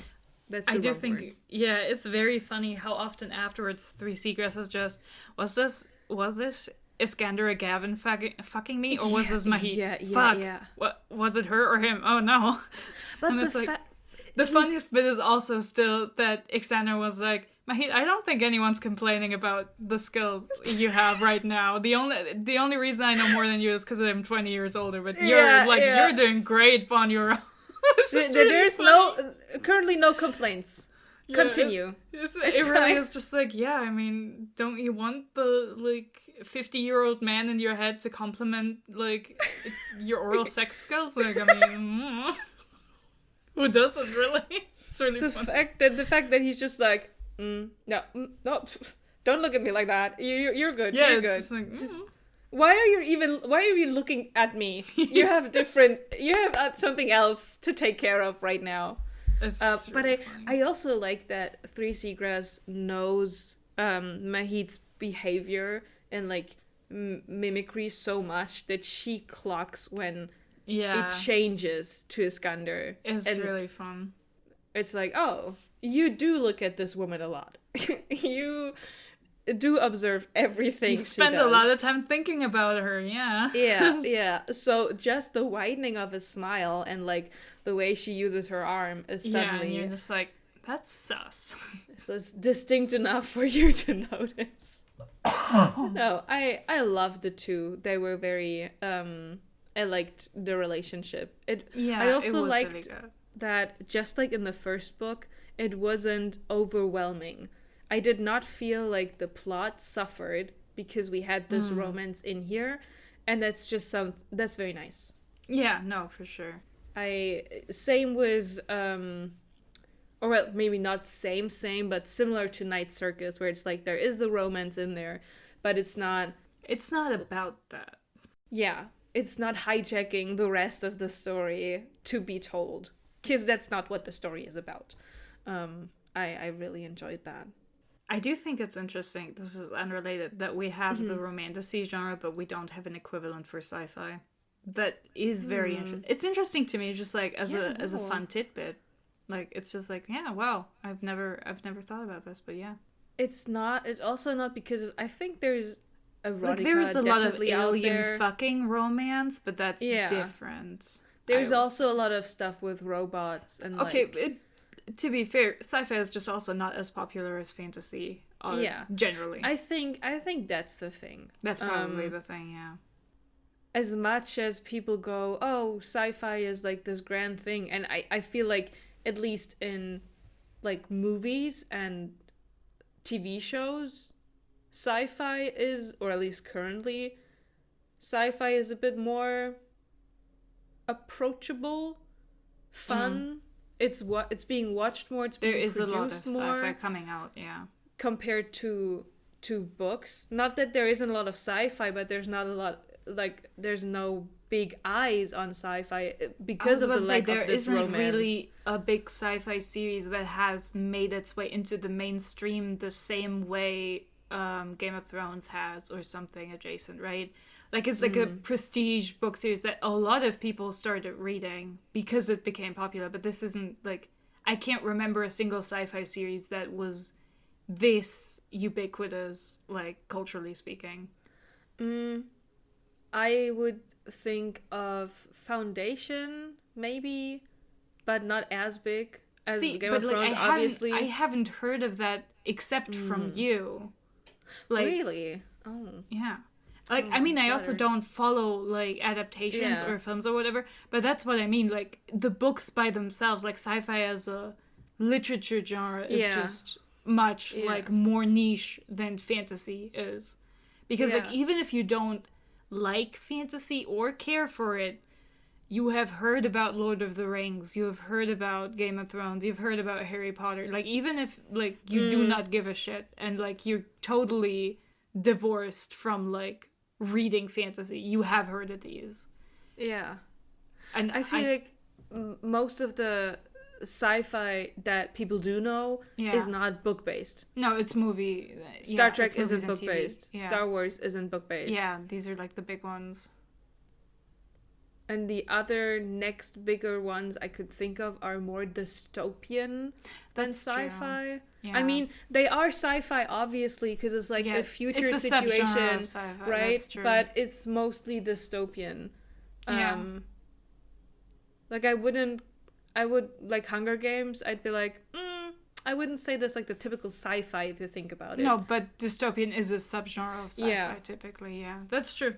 That's the wrong word. Yeah, it's very funny how often afterwards Three Seagrass is just, was this Iskander Gavin fucking me, or was this Mahit? Yeah. What was it, her or him? Oh no. But and it's the funniest bit is also still that Iskander was like, Mahit, I don't think anyone's complaining about the skills you have right now. The only reason I know more than you is because I'm 20 years older, but you're doing great on your own. There's currently no complaints. Yeah, Continue. It really is just like, yeah, I mean, don't you want the, like, 50-year-old man in your head to compliment, like, your oral sex skills? Like, I mean, who doesn't, really? It's really funny. The fact that he's just like, no, don't look at me like that. You're good. Yeah, you're good. Just like, Why are you looking at me? You have something else to take care of right now. But really I also like that Three Seagrass knows Mahit's behavior and like mimicry so much that she clocks when it changes to Iskander. It's really fun. It's like, oh, you do look at this woman a lot. You do observe everything. You spend a lot of time thinking about her, yeah. Yeah. So just the widening of a smile and like the way she uses her arm is suddenly. Yeah, and you're just like, that's sus. So it's distinct enough for you to notice. No, I loved the two. They were very. I liked the relationship. I also liked really that just like in the first book, it wasn't overwhelming. I did not feel like the plot suffered because we had this romance in here, and that's very nice. Yeah, no, for sure. Same with or well, maybe not same, but similar to Night Circus, where it's like there is the romance in there, but it's not about that. Yeah, it's not hijacking the rest of the story to be told, because that's not what the story is about. I really enjoyed that. I do think it's interesting, this is unrelated, that we have the romantasy genre, but we don't have an equivalent for sci-fi. That is very interesting. It's interesting to me, just like as a fun tidbit. Like, it's just like, yeah, wow, I've never thought about this, but yeah. It's also not because I think there's erotica, like, there's a lot of alien there. Fucking romance, but that's different. There's also a lot of stuff with robots and to be fair, sci-fi is just also not as popular as fantasy art generally. I think that's the thing. That's probably the thing, yeah. As much as people go, oh, sci-fi is like this grand thing, and I feel like at least in like movies and TV shows, sci-fi is, or at least currently, sci-fi is a bit more approachable, fun. It's being watched more. It's being produced more. There is a lot of sci-fi coming out, yeah. Compared to books. Not that there isn't a lot of sci-fi, but there's not a lot. Like, there's no big eyes on sci-fi because of the lack of this romance. There isn't really a big sci-fi series that has made its way into the mainstream the same way Game of Thrones has, or something adjacent, right? Like, it's like a prestige book series that a lot of people started reading because it became popular, but this isn't, like, I can't remember a single sci-fi series that was this ubiquitous, like, culturally speaking. I would think of Foundation, maybe, but not as big as Game of Thrones, obviously. I haven't heard of that except from you. Like, really? Oh. Yeah. Like, I mean, I also don't follow, like, adaptations or films or whatever, but that's what I mean. Like, the books by themselves, like, sci-fi as a literature genre is just much, like, more niche than fantasy is. Because, like, even if you don't like fantasy or care for it, you have heard about Lord of the Rings, you have heard about Game of Thrones, you've heard about Harry Potter. Like, even if, like, you do not give a shit and, like, you're totally divorced from, like, reading fantasy, you have heard of these. Yeah. And I feel like most of the sci-fi that people do know is not book-based. No, it's movie. Star Trek isn't book-based. Star Wars isn't book-based. Yeah, these are like the big ones. And the other next bigger ones I could think of are more dystopian than sci-fi. Yeah. I mean, they are sci-fi, obviously, because it's like a future situation, right? But it's mostly dystopian. Like, I would, like, Hunger Games, I'd be like, I wouldn't say that's, like, the typical sci-fi if you think about it. No, but dystopian is a subgenre of sci-fi, typically, yeah. That's true.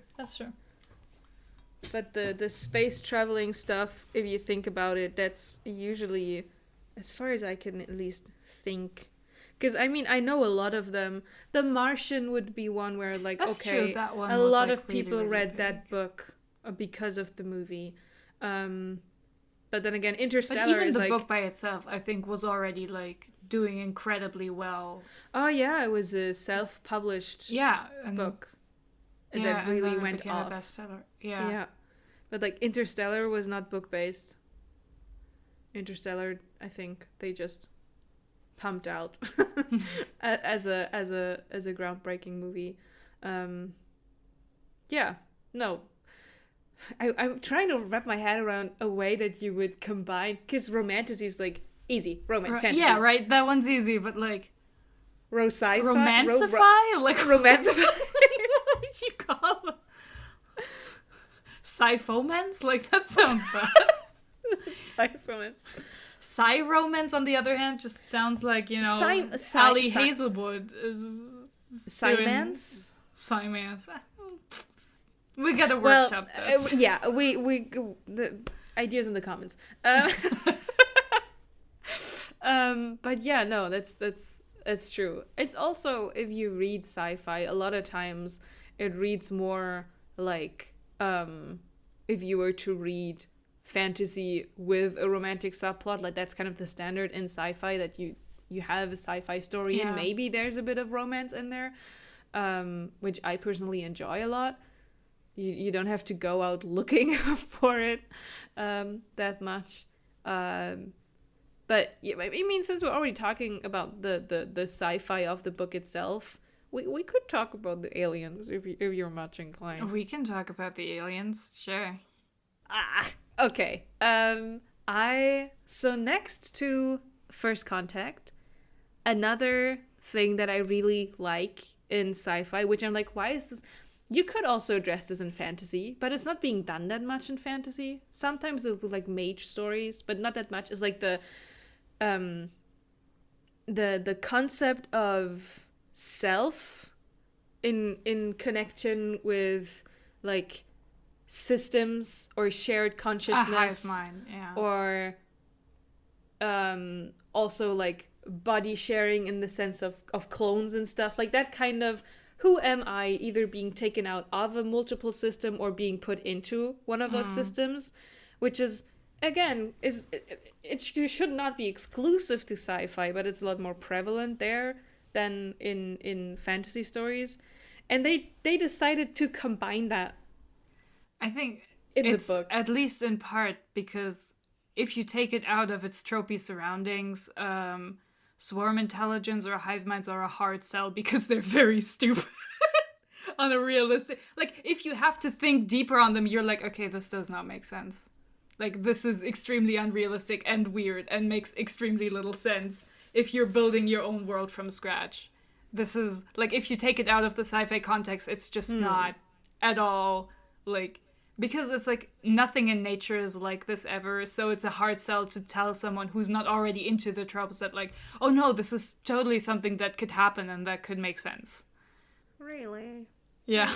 But the space traveling stuff, if you think about it, that's usually, as far as I can at least think. Because, I mean, I know a lot of them. The Martian would be one where, like, that's okay, that one a lot of people read that book because of the movie. But then again, Interstellar is like... even the book by itself, I think, was already, like, doing incredibly well. Oh, yeah, it was a self-published book. And that really went off. A bestseller. Yeah. But, like, Interstellar was not book-based. Interstellar, I think, they just pumped out as a groundbreaking movie. No. I'm trying to wrap my head around a way that you would combine, because romantasy is like easy, romance, fantasy. Yeah, right. That one's easy, but like sci-fi, romancify, like romancify. What would you call them? Sci-fomance? Like, that sounds bad. Sci-fomance. Sci-romance, on the other hand, just sounds like, you know, Sally Hazelwood is Sci-mance? Sci-mance. We gotta workshop this. Yeah, we the ideas in the comments. But yeah, no, that's true. It's also, if you read sci-fi, a lot of times it reads more like if you were to read fantasy with a romantic subplot, like that's kind of the standard in sci-fi, that you have a sci-fi story and maybe there's a bit of romance in there, which I personally enjoy a lot. You don't have to go out looking for it that much. But yeah, I mean, since we're already talking about the sci-fi of the book itself, we could talk about the aliens if you're much inclined. We can talk about the aliens, sure. Okay. So next to First Contact, another thing that I really like in sci-fi, which I'm like, why is this? You could also address this in fantasy, but it's not being done that much in fantasy. Sometimes with like mage stories, but not that much. It's like the concept of self in connection with like systems or shared consciousness, a hive mind, yeah. or also like body sharing in the sense of clones and stuff like that kind of who am I, either being taken out of a multiple system or being put into one of those systems, which is again it should not be exclusive to sci-fi, but it's a lot more prevalent there than in fantasy stories, and they decided to combine that. I think in it's the book, at least in part, because if you take it out of its tropey surroundings, swarm intelligence or hive minds are a hard sell because they're very stupid. On a realistic, like, if you have to think deeper on them, you're like, okay, this does not make sense. Like, this is extremely unrealistic and weird and makes extremely little sense if you're building your own world from scratch. This is, like, if you take it out of the sci-fi context, it's just not at all, like, because it's like nothing in nature is like this ever, so it's a hard sell to tell someone who's not already into the tropes that, like, oh no, this is totally something that could happen and that could make sense. Really? Yeah.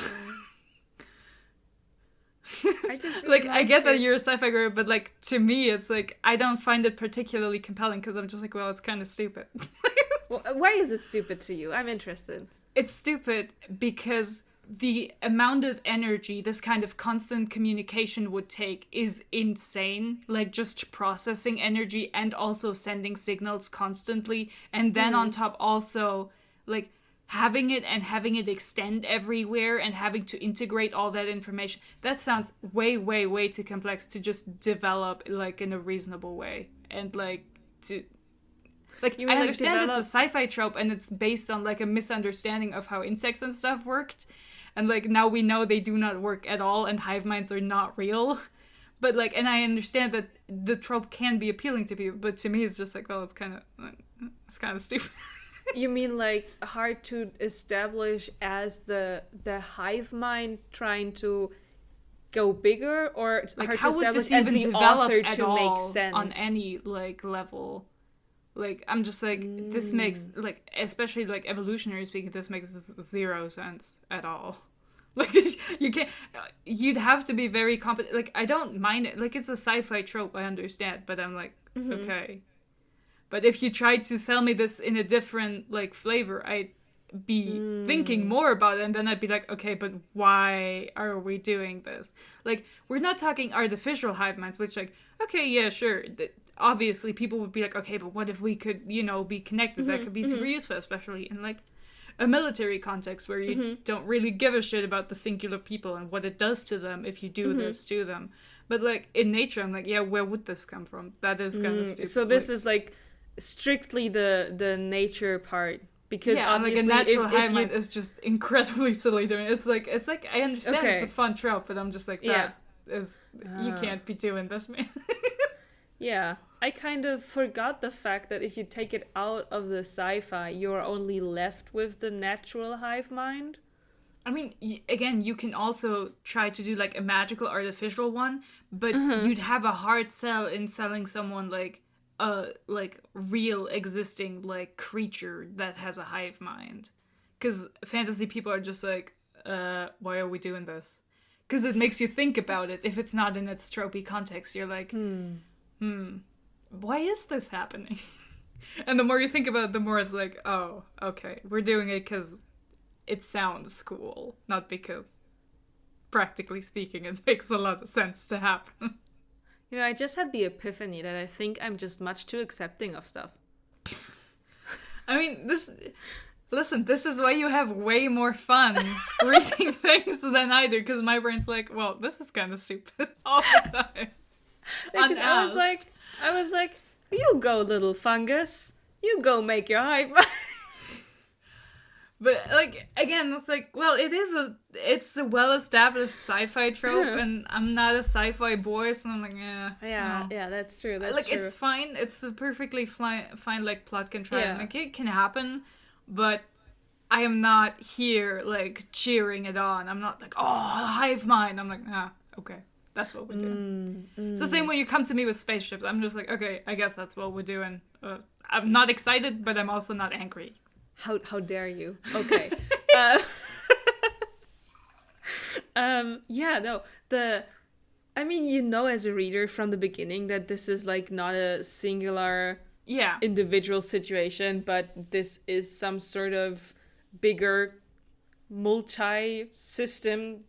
I just really like, I get it. that you're a sci-fi girl, but like, to me it's like I don't find it particularly compelling because I'm just like, well, it's kind of stupid. Well, why is it stupid to you? I'm interested. It's stupid because the amount of energy this kind of constant communication would take is insane. Like, just processing energy and also sending signals constantly, and then on top also like having it extend everywhere and having to integrate all that information. That sounds way, way, way too complex to just develop like in a reasonable way. And like to like, I understand it's a sci-fi trope and it's based on like a misunderstanding of how insects and stuff worked. And like now we know they do not work at all and hive minds are not real. But like, and I understand that the trope can be appealing to people, but to me it's just like, well, it's kind of stupid. You mean like hard to establish as the hive mind trying to go bigger, or like, hard how to would establish this as even the develop author at to all make sense on any like level? Like, I'm just like, this makes, like, especially like evolutionary speaking, this makes zero sense at all. Like, you can't, you'd have to be very competent. Like, I don't mind it. Like, it's a sci-fi trope, I understand, but I'm like, okay. But if you tried to sell me this in a different, like, flavor, I'd be thinking more about it, and then I'd be like, okay, but why are we doing this? Like, we're not talking artificial hive minds, which, like, okay, yeah, sure. Obviously, people would be like, okay, but what if we could, you know, be connected? That could be super useful, especially in, like, a military context where you don't really give a shit about the singular people and what it does to them if you do this to them. But, like, in nature, I'm like, yeah, where would this come from? That is kind of stupid. So this is, like, strictly the nature part. Because yeah, obviously, like, a natural hive mind is just incredibly silly to me. It's like I understand it's a fun trope, but I'm just like, that is, you can't be doing this, man. Yeah, I kind of forgot the fact that if you take it out of the sci-fi, you're only left with the natural hive mind. I mean, again, you can also try to do like a magical artificial one, but you'd have a hard sell in selling someone like a like real existing like creature that has a hive mind. Because fantasy people are just like, why are we doing this? Because it makes you think about it. If it's not in its tropey context, you're like, why is this happening? And the more you think about it, the more it's like, oh, okay, we're doing it because it sounds cool, not because, practically speaking, it makes a lot of sense to happen. You know, I just had the epiphany that I think I'm just much too accepting of stuff. I mean, listen, this is why you have way more fun reading things than I do, because my brain's like, well, this is kind of stupid all the time. Because I was like, you go, little fungus. You go make your hive mind. But, like, again, it's like, well, it's a well-established sci-fi trope, and I'm not a sci-fi boy, so I'm like, Yeah, that's true, like, true. it's fine. It's a perfectly fine, like, plot contrivance. Like, it can happen, but I am not here, like, cheering it on. I'm not like, oh, hive mind. I'm like, okay. That's what we're doing. It's the same when you come to me with spaceships. I'm just like, okay, I guess that's what we're doing. I'm not excited, but I'm also not angry. How dare you? Okay. uh, yeah, no. I mean, as a reader from the beginning that this is like not a singular individual situation, but this is some sort of bigger multi-system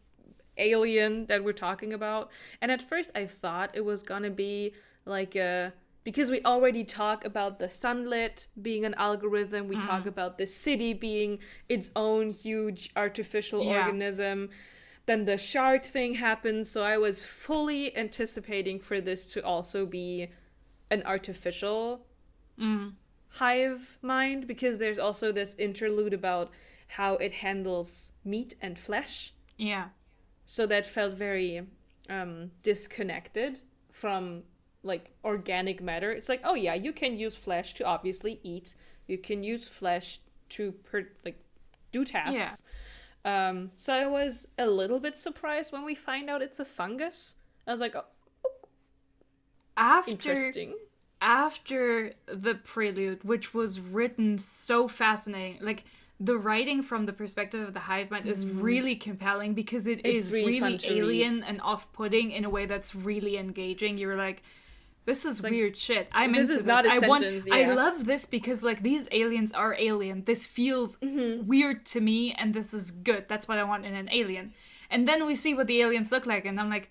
alien that we're talking about. And at first I thought it was gonna be like because we already talk about the sunlit being an algorithm, we talk about the city being its own huge artificial organism. Then the shard thing happens, so I was fully anticipating for this to also be an artificial hive mind, because there's also this interlude about how it handles meat and flesh. Yeah. So that felt very disconnected from like organic matter. It's like, oh yeah, you can use flesh to obviously eat. You can use flesh to do tasks. Yeah. So I was a little bit surprised when we find out it's a fungus. I was like, interesting. After the prelude, which was written so fascinating, like the writing from the perspective of the hive mind is really compelling, because it's really alien and off-putting in a way that's really engaging. You're like, this is like, weird shit. I'm into this. This is not a sentence. I love this because like these aliens are alien. This feels weird to me, and this is good. That's what I want in an alien. And then we see what the aliens look like, and I'm like,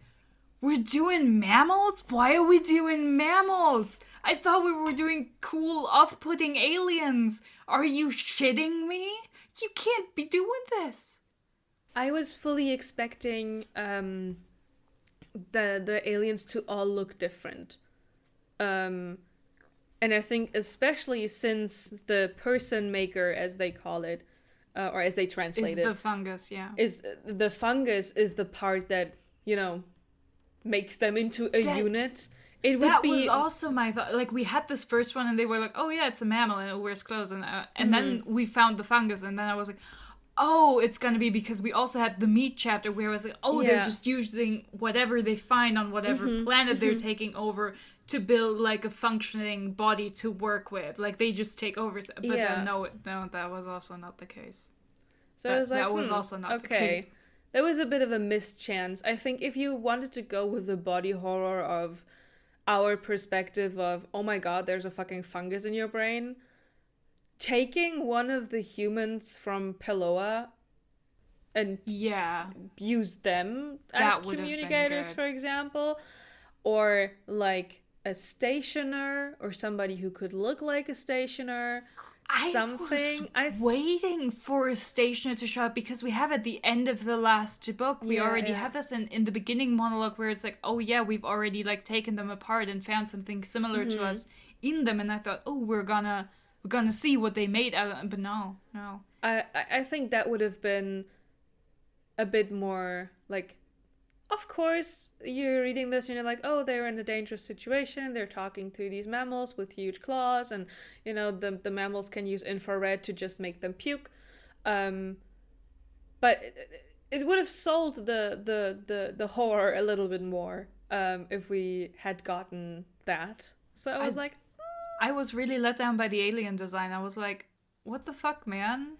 we're doing mammals? Why are we doing mammals? I thought we were doing cool, off-putting aliens. Are you shitting me? You can't be doing this. I was fully expecting the aliens to all look different. And I think especially since the person maker, as they call it, or as they translate it, is the fungus, yeah. Is the fungus is the part that, makes them into a unit. That was also my thought. Like, we had this first one, and they were like, "Oh yeah, it's a mammal, and it wears clothes." And then we found the fungus, and then I was like, "Oh, it's gonna be," because we also had the meat chapter where I was like, "Oh, they're just using whatever they find on whatever planet they're taking over to build like a functioning body to work with. Like they just take over." But then no, that was also not the case. So I was like, that was also not the case. There was a bit of a mischance. I think if you wanted to go with the body horror of our perspective of, oh my god, there's a fucking fungus in your brain, taking one of the humans from Peloa and use them as communicators, for example, or like a stationer or somebody who could look like a stationer. I was waiting for a stationer to show up, because we have at the end of the last book, we already have this in the beginning monologue where it's like, oh yeah, we've already like taken them apart and found something similar to us in them, and I thought, oh, we're gonna see what they made out of them, but no. I think that would have been a bit more like, of course, you're reading this and you're like, oh, they're in a dangerous situation. They're talking to these mammals with huge claws, and, the mammals can use infrared to just make them puke. But it would have sold the horror a little bit more if we had gotten that. So I was like... I was really let down by the alien design. I was like, what the fuck, man?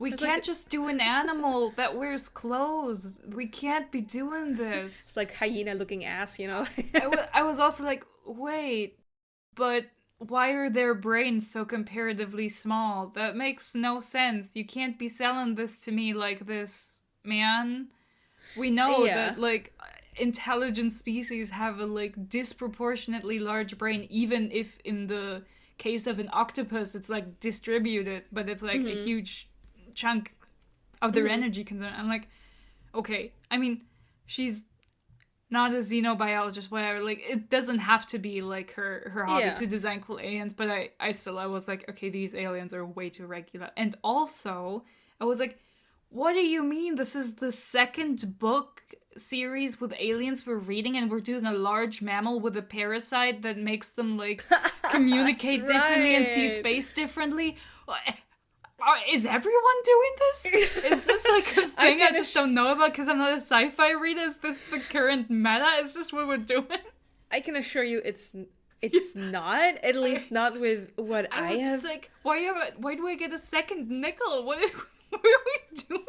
We can't just do an animal that wears clothes. We can't be doing this. It's like hyena-looking ass, I was also like, wait, but why are their brains so comparatively small? That makes no sense. You can't be selling this to me like this, man. We know that, like, intelligent species have a, like, disproportionately large brain, even if in the case of an octopus, it's, like, distributed, but it's, like, a huge chunk of their energy concern. I'm like, okay, I mean, she's not a xenobiologist, whatever, like, it doesn't have to be like her hobby to design cool aliens, but I was like, okay, these aliens are way too regular. And also I was like, what do you mean this is the second book series with aliens we're reading, and we're doing a large mammal with a parasite that makes them like communicate differently and see space differently? Is everyone doing this? Is this like a thing I just don't know about because I'm not a sci-fi reader? Is this the current meta? Is this what we're doing? I can assure you it's not, at least not with what I was have. just like, why do I get a second nickel? What are we doing?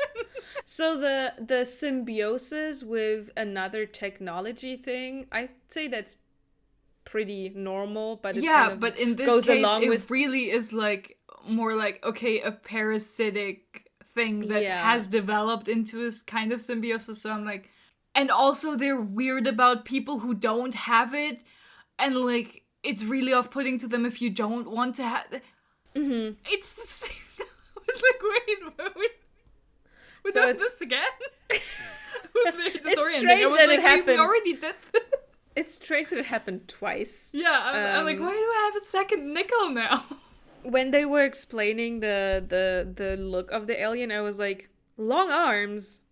So the symbiosis with another technology thing, I'd say that's pretty normal, but it kind of but in this goes case, along it with really is like more like, okay, a parasitic thing that has developed into a kind of symbiosis. So I'm like, and also they're weird about people who don't have it, and like it's really off-putting to them if you don't want to have. It's the same. I was like, wait, we're doing this again. It was very disorienting. It's strange I was that like, it happened. we already did this. It's strange that it happened twice. Yeah, I'm like, why do I have a second nickel now? When they were explaining the look of the alien, I was like, long arms?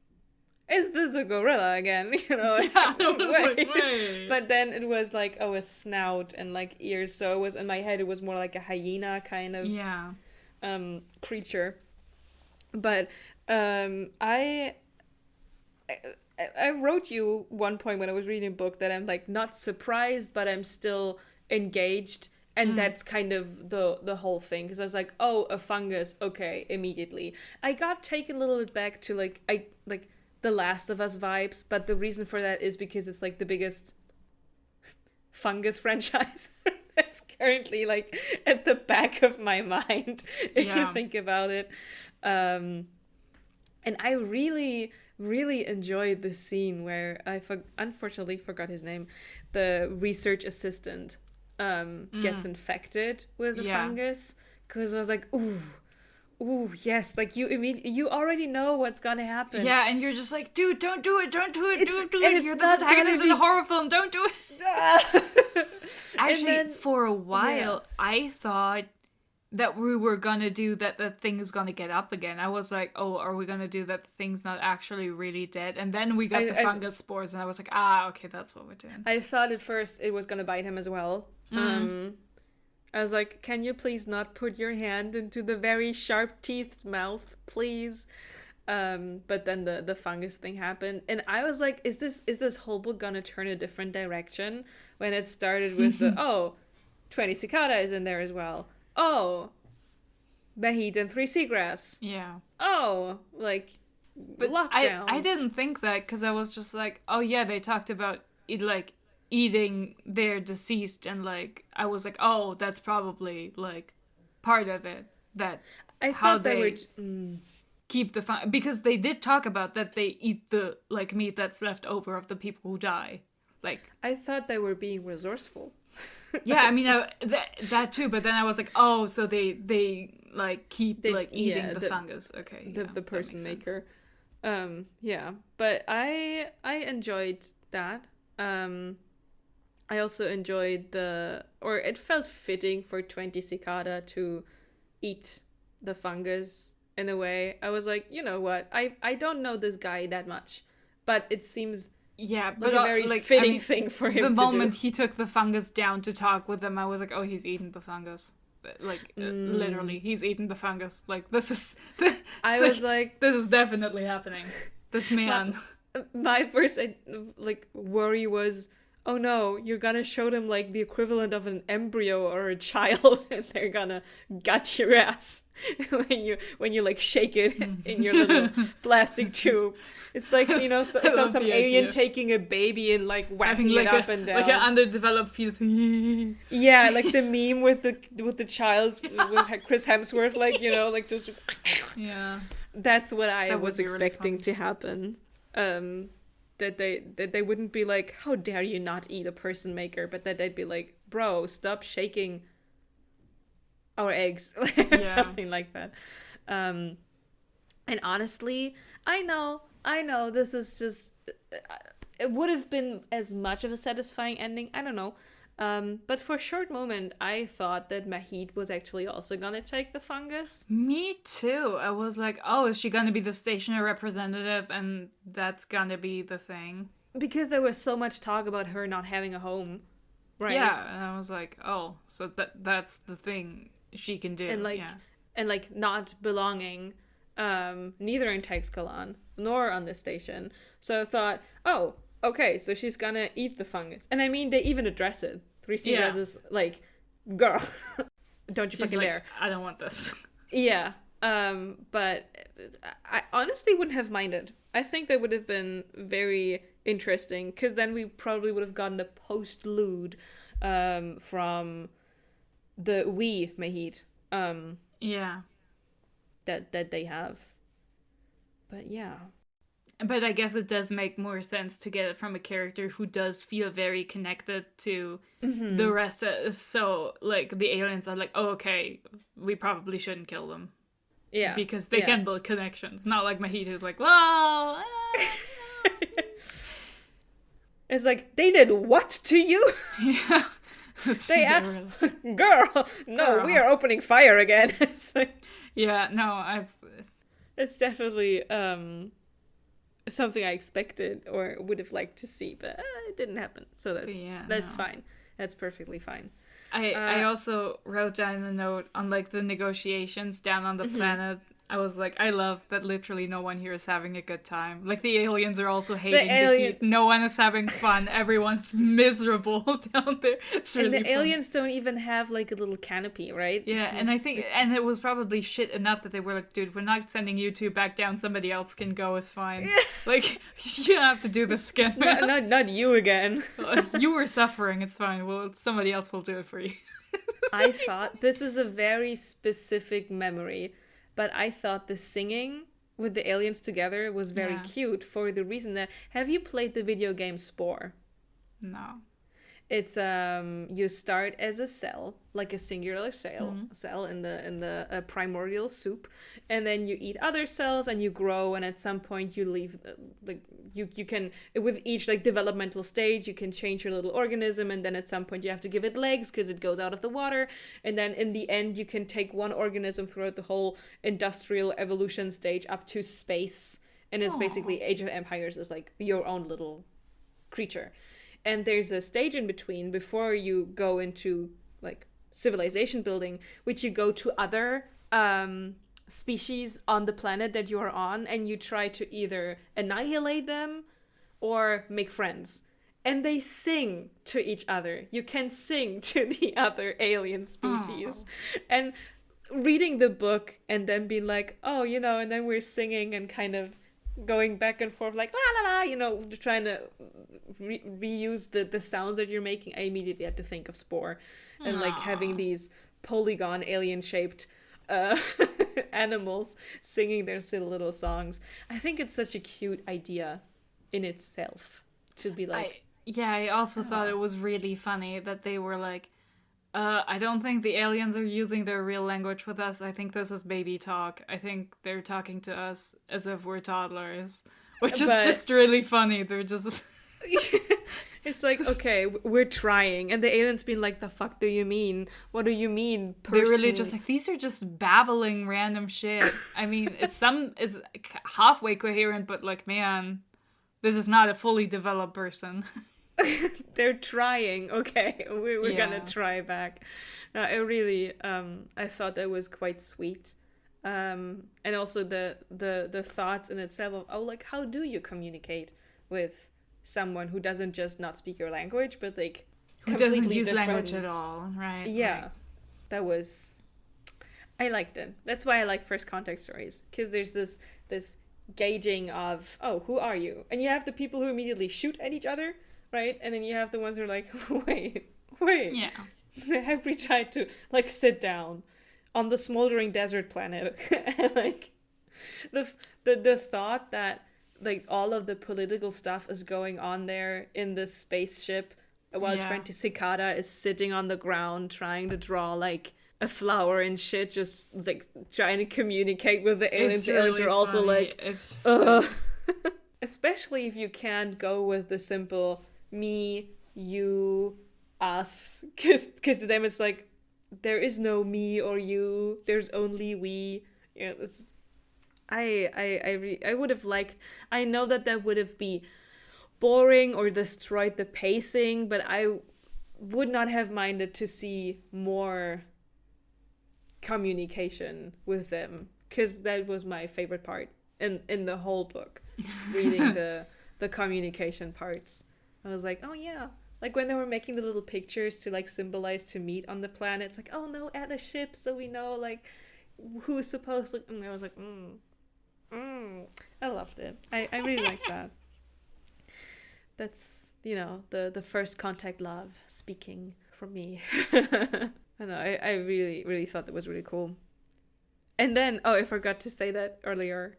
Is this a gorilla again? You know, like, yeah, I was like, wait. But then it was like, oh, a snout and like ears. So it was, in my head, it was more like a hyena kind of creature. But I wrote you one point when I was reading a book that I'm like not surprised, but I'm still engaged. And that's kind of the whole thing. Because I was like, oh, a fungus. Okay, immediately. I got taken a little bit back to like the Last of Us vibes. But the reason for that is because it's like the biggest fungus franchise that's currently like at the back of my mind. If you think about it. And I really, really enjoyed the scene where I unfortunately forgot his name. The research assistant gets infected with the fungus, because I was like, ooh, yes, like you already know what's gonna happen. Yeah, and you're just like, dude, don't do it. Don't do it. You're the not protagonist in a horror film. Don't do it. Actually, then, for a while, I thought that we were gonna do that the thing is gonna get up again. I was like, oh, are we gonna do that the thing's not actually really dead? And then we got the fungus spores, and I was like, okay, that's what we're doing. I thought at first it was gonna bite him as well. I was like, can you please not put your hand into the very sharp teethed mouth, please? But then the fungus thing happened, and I was like, is this whole book gonna turn a different direction? When it started with the 20 cicada is in there as well. Oh, Mahit and 3 seagrass. Yeah. Oh, like, but lockdown. I didn't think that, because I was just like, oh yeah, they talked about it, like eating their deceased, and like I was like, oh, that's probably like part of it, that I how thought they would keep the fun, because they did talk about that they eat the like meat that's left over of the people who die. Like, I thought they were being resourceful. Yeah, I mean that too, but then I was like, oh, so they like keep like eating the fungus. Okay, the person maker. Yeah, but I enjoyed that. I also enjoyed it felt fitting for 20 cicada to eat the fungus in a way. I was like, you know what? I don't know this guy that much, but it seems but a very fitting thing for him to do. The moment he took the fungus down to talk with them, I was like, oh, he's eaten the fungus. Like, literally, he's eaten the fungus. Like, this is... I was like... This is definitely happening. This man... My first, worry was, oh no, you're gonna show them, like, the equivalent of an embryo or a child, and they're gonna gut your ass when you like, shake it in your little plastic tube. It's like, you know, some alien idea. Taking a baby and, like, whacking it up and down. Like an underdeveloped fetus. Yeah, like the meme with the child, with Chris Hemsworth, like, you know, like, just... Yeah. That's what I was expecting to happen. That they wouldn't be like, how dare you not eat a person maker, but that they'd be like, bro, stop shaking our eggs. Something like that. And honestly, I know this is just, it would have been as much of a satisfying ending, I don't know. But for a short moment, I thought that Mahit was actually also gonna take the fungus. Me too. I was like, oh, is she gonna be the stationer representative, and that's gonna be the thing? Because there was so much talk about her not having a home, right? Yeah, and I was like, oh, so that's the thing she can do. And like not belonging, neither in Texkalan nor on the station. So I thought, oh, okay, so she's gonna eat the fungus. And I mean, they even address it Receives as like, girl, don't you fucking dare. I don't want this. Yeah. But I honestly wouldn't have minded. I think that would have been very interesting, because then we probably would have gotten a postlude from the wee Mahit that they have. But yeah. But I guess it does make more sense to get it from a character who does feel very connected to the rest of, so like the aliens are like, oh, okay, we probably shouldn't kill them. Yeah. Because they can build connections. Not like Mahit, who's like, well... It's like, they did what to you? Yeah. Girl, no, we are opening fire again. It's like... Yeah, no, it's definitely something I expected or would have liked to see, but it didn't happen. So that's fine. That's perfectly fine. I also wrote down a note on like the negotiations down on the planet. I was like, I love that literally no one here is having a good time. Like, the aliens are also hating the heat. No one is having fun. Everyone's miserable down there. It's really and the aliens don't even have, like, a little canopy, right? Yeah, and I think... And it was probably shit enough that they were like, dude, we're not sending you two back down. Somebody else can go. It's fine. Like, you don't have to do this again. Not you again. You were suffering. It's fine. Well, somebody else will do it for you. I thought this is a very specific memory. But I thought the singing with the aliens together was very cute, for the reason that... Have you played the video game Spore? No. It's you start as a cell, like a singular cell in the primordial soup, and then you eat other cells and you grow, and at some point you leave you can, with each like developmental stage, you can change your little organism, and then at some point you have to give it legs because it goes out of the water, and then in the end you can take one organism throughout the whole industrial evolution stage up to space, and it's basically Age of Empires is like your own little creature. And there's a stage in between before you go into like civilization building, which you go to other species on the planet that you are on, and you try to either annihilate them or make friends. And they sing to each other. You can sing to the other alien species. And reading the book and then being like, oh, and then we're singing and kind of going back and forth like la la la, trying to reuse the sounds that you're making. I immediately had to think of Spore and like having these polygon alien shaped animals singing their silly little songs. I think it's such a cute idea in itself to be like... I also thought it was really funny that they were like, I don't think the aliens are using their real language with us. I think this is baby talk. I think they're talking to us as if we're toddlers, which is just really funny. They're just... It's like, okay, we're trying. And the aliens being like, the fuck do you mean? What do you mean, person? They're really just like, these are just babbling random shit. I mean, it's halfway coherent, but like, man, this is not a fully developed person. They're trying. Okay, we're gonna try back. I really, I thought that was quite sweet. And also the thoughts in itself of, like, how do you communicate with someone who doesn't just not speak your language, but like who doesn't use language at all, right? Yeah, like... that was... I liked it. That's why I like first contact stories, because there's this gauging of, oh, who are you? And you have the people who immediately shoot at each other, right? And then you have the ones who are like, wait. Yeah. Have we tried to like sit down on the smoldering desert planet? And like the thought that like all of the political stuff is going on there in this spaceship while Trent Cicada is sitting on the ground trying to draw like a flower and shit, just like trying to communicate with the aliens. The aliens are also like, especially if you can't go with the simple me, you, us, because to them it's like there is no me or you, there's only we. I would have liked... I know that would have been boring or destroyed the pacing, but I would not have minded to see more communication with them, because that was my favorite part in the whole book. Reading the communication parts. I was like, oh yeah, Like when they were making the little pictures to like symbolize to meet on the planet, it's like, oh no, add a ship so we know like who's supposed to. And I was like, I loved it. I really like that. That's, you know, the first contact love speaking for me. I know, I really, really thought that was really cool. And then, oh, I forgot to say that earlier.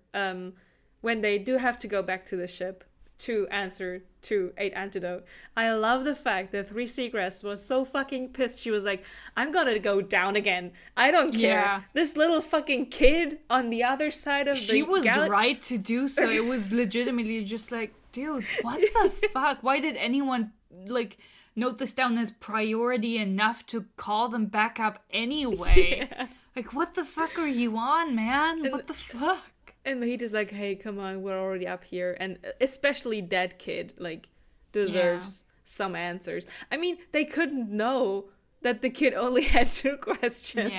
When they do have to go back to the ship to answer to 8 Antidote, I love the fact that 3 Seagrass was so fucking pissed. She was like, I'm gonna go down again. I don't care. Yeah. This little fucking kid on the other side of she was right to do so. It was legitimately just like, dude, what the fuck? Why did anyone, like, note this down as priority enough to call them back up anyway? Yeah. Like, what the fuck are you on, man? What the fuck? And he just like, hey, come on, we're already up here. And especially that kid, like, deserves some answers. I mean, they couldn't know that the kid only had 2 questions,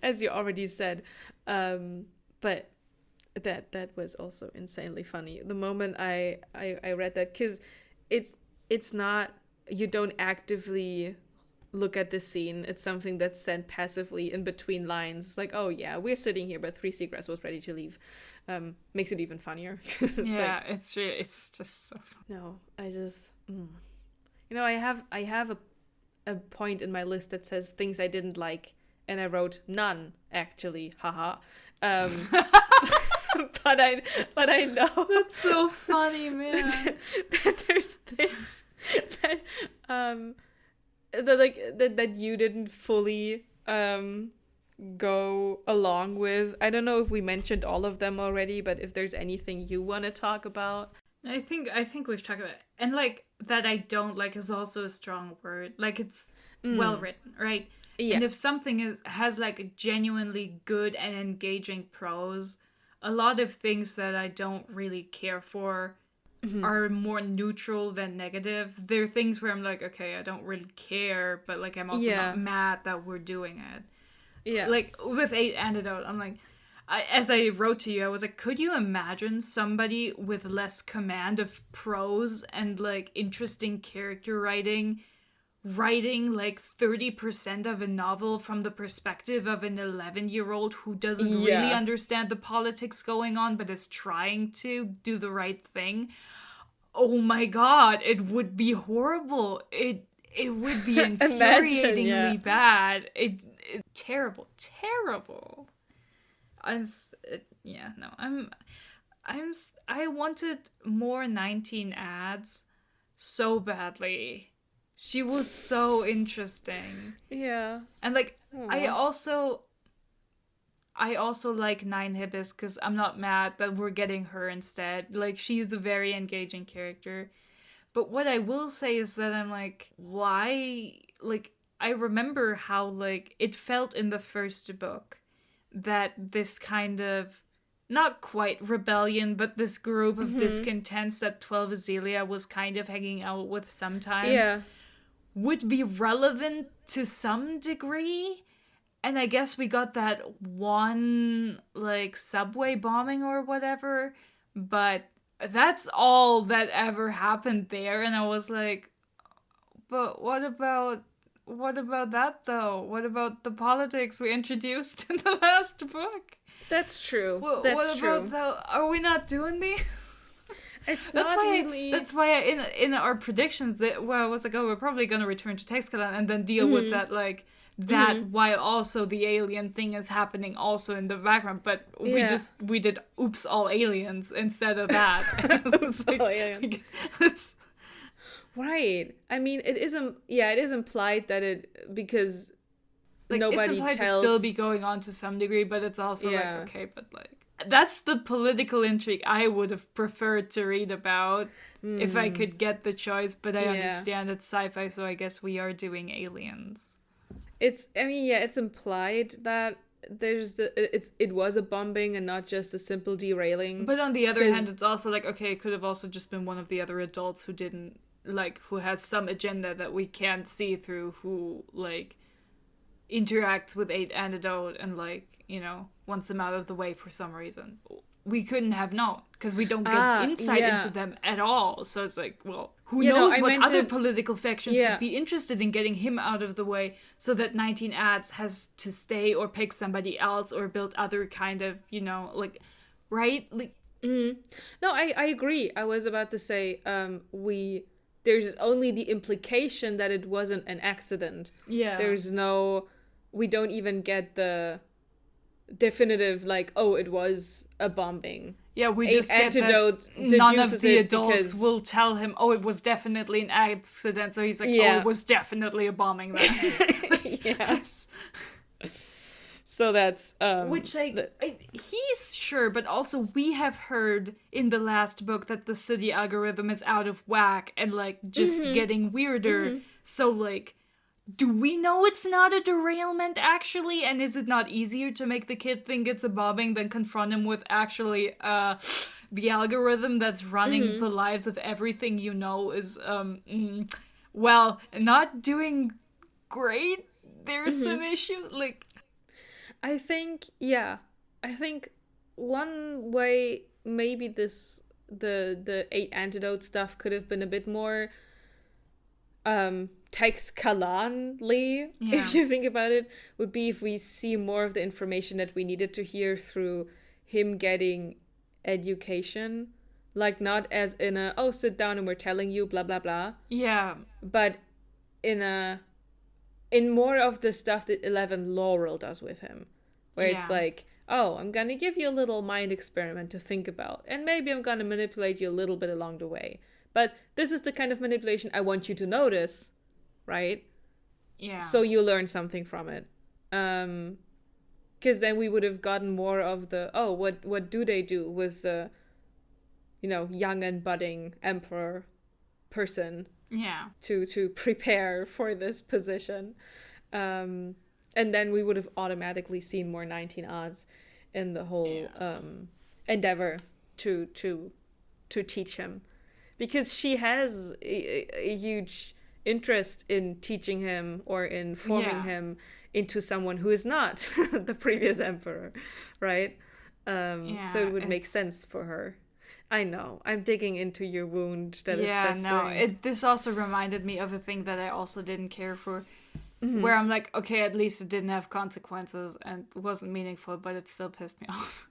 as you already said. But that was also insanely funny. The moment I read that, because it's not, you don't actively look at the scene. It's something that's sent passively in between lines. It's like, oh yeah, we're sitting here, but 3 Seagrass was ready to leave. Makes it even funnier. It's just so fun. No, I just you know, I have a point in my list that says things I didn't like, and I wrote none actually, haha. but I know that's so funny, man. that there's things that that you didn't fully go along with. I don't know if we mentioned all of them already, but if there's anything you want to talk about. I think we've talked about it. And like that I don't like is also a strong word. Like it's well written, right? Yeah. And if something has like a genuinely good and engaging prose, a lot of things that I don't really care for are more neutral than negative. There are things where I'm like, okay, I don't really care, but like I'm also not mad that we're doing it. Yeah. Like with 8 Antidote, I'm like, as I wrote to you, I was like, could you imagine somebody with less command of prose and like interesting character writing like 30% of a novel from the perspective of an 11-year-old who doesn't really understand the politics going on but is trying to do the right thing? Oh my god, it would be horrible. It would be infuriatingly bad. It terrible. I wanted more 19 ads so badly. She was so interesting. Yeah. And like, I also like 9 Hibiscus. I'm not mad that we're getting her instead. Like, she's a very engaging character. But what I will say is that I'm like, why? Like, I remember how, like, it felt in the first book that this kind of, not quite rebellion, but this group of discontents that 12 Azalea was kind of hanging out with sometimes would be relevant to some degree. And I guess we got that one, like, subway bombing or whatever, but that's all that ever happened there. And I was like, but what about that though? What about the politics we introduced in the last book? That's true. What about are we not doing these? It's not really. That's why in our predictions, where I was like, oh, we're probably gonna return to Texcalan and then deal with that, like that, while also the alien thing is happening also in the background. But we did oops all aliens instead of that. Oops all aliens. Right. I mean, it is implied that because like, nobody it's implied tells. To still be going on to some degree, but it's also like, okay, but like. That's the political intrigue I would have preferred to read about if I could get the choice, but I understand it's sci-fi, so I guess we are doing aliens. It's implied that it was a bombing and not just a simple derailing. But on the other hand, it's also like, okay, it could have also just been one of the other adults who has some agenda that we can't see through, who, like, interacts with 8 Antidote and, like, you know, wants them out of the way for some reason. We couldn't have known because we don't get insight into them at all. So it's like, well, who knows what other political factions would be interested in getting him out of the way, so that 19 ads has to stay or pick somebody else or build other kind of, like, right? Like, No, I agree. I was about to say, there's only the implication that it wasn't an accident. Yeah. We don't even get the definitive, like, oh, it was a bombing. Yeah, we just get that none of the adults will tell him, oh, it was definitely an accident. So he's like, oh, it was definitely a bombing then. Yes. So that's... Which, he's sure, but also we have heard in the last book that the city algorithm is out of whack and, like, just getting weirder. So, like, do we know it's not a derailment, actually? And is it not easier to make the kid think it's a bombing than confront him with actually the algorithm that's running the lives of everything you know is, well, not doing great? There's some issues, like... I think one way maybe the 8 antidote stuff could have been a bit more Text-Kalan-ly, if you think about it, would be if we see more of the information that we needed to hear through him getting education. Like, not as in a, oh, sit down and we're telling you, blah, blah, blah. Yeah. But in more of the stuff that 11 Laurel does with him. Where it's like, oh, I'm going to give you a little mind experiment to think about. And maybe I'm going to manipulate you a little bit along the way. But this is the kind of manipulation I want you to notice, right? Yeah. So you learn something from it. Because then we would have gotten more of the, oh, what do they do with the, young and budding emperor person? Yeah. To prepare for this position. And then we would have automatically seen more 19 odds in the whole endeavor to teach him. Because she has a huge interest in teaching him or in forming him into someone who is not the previous emperor, right? So it would make sense for her. I know. I'm digging into your wound that is festering. Yeah, no. This also reminded me of a thing that I also didn't care for. Where I'm like, okay, at least it didn't have consequences and wasn't meaningful, but it still pissed me off.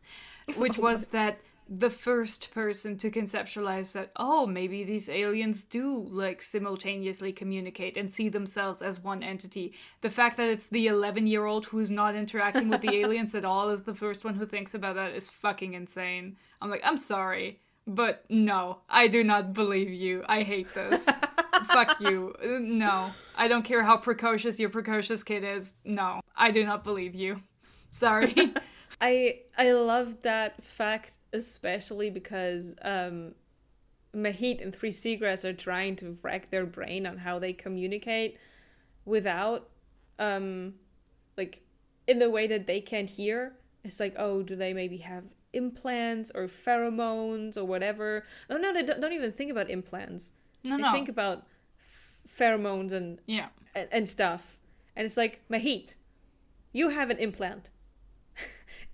Which was that the first person to conceptualize that, oh, maybe these aliens do, like, simultaneously communicate and see themselves as one entity. The fact that it's the 11-year-old who's not interacting with the aliens at all is the first one who thinks about that is fucking insane. I'm like, I'm sorry, but no, I do not believe you. I hate this. Fuck you. No. I don't care how precocious your precocious kid is. No. I do not believe you. Sorry. I love that fact, especially because Mahit and Three Seagrass are trying to rack their brain on how they communicate without, like, in the way that they can hear. It's like, oh, do they maybe have implants or pheromones or whatever? Oh, no, they don't even think about implants. They think about pheromones and stuff. And it's like, Mahit, you have an implant.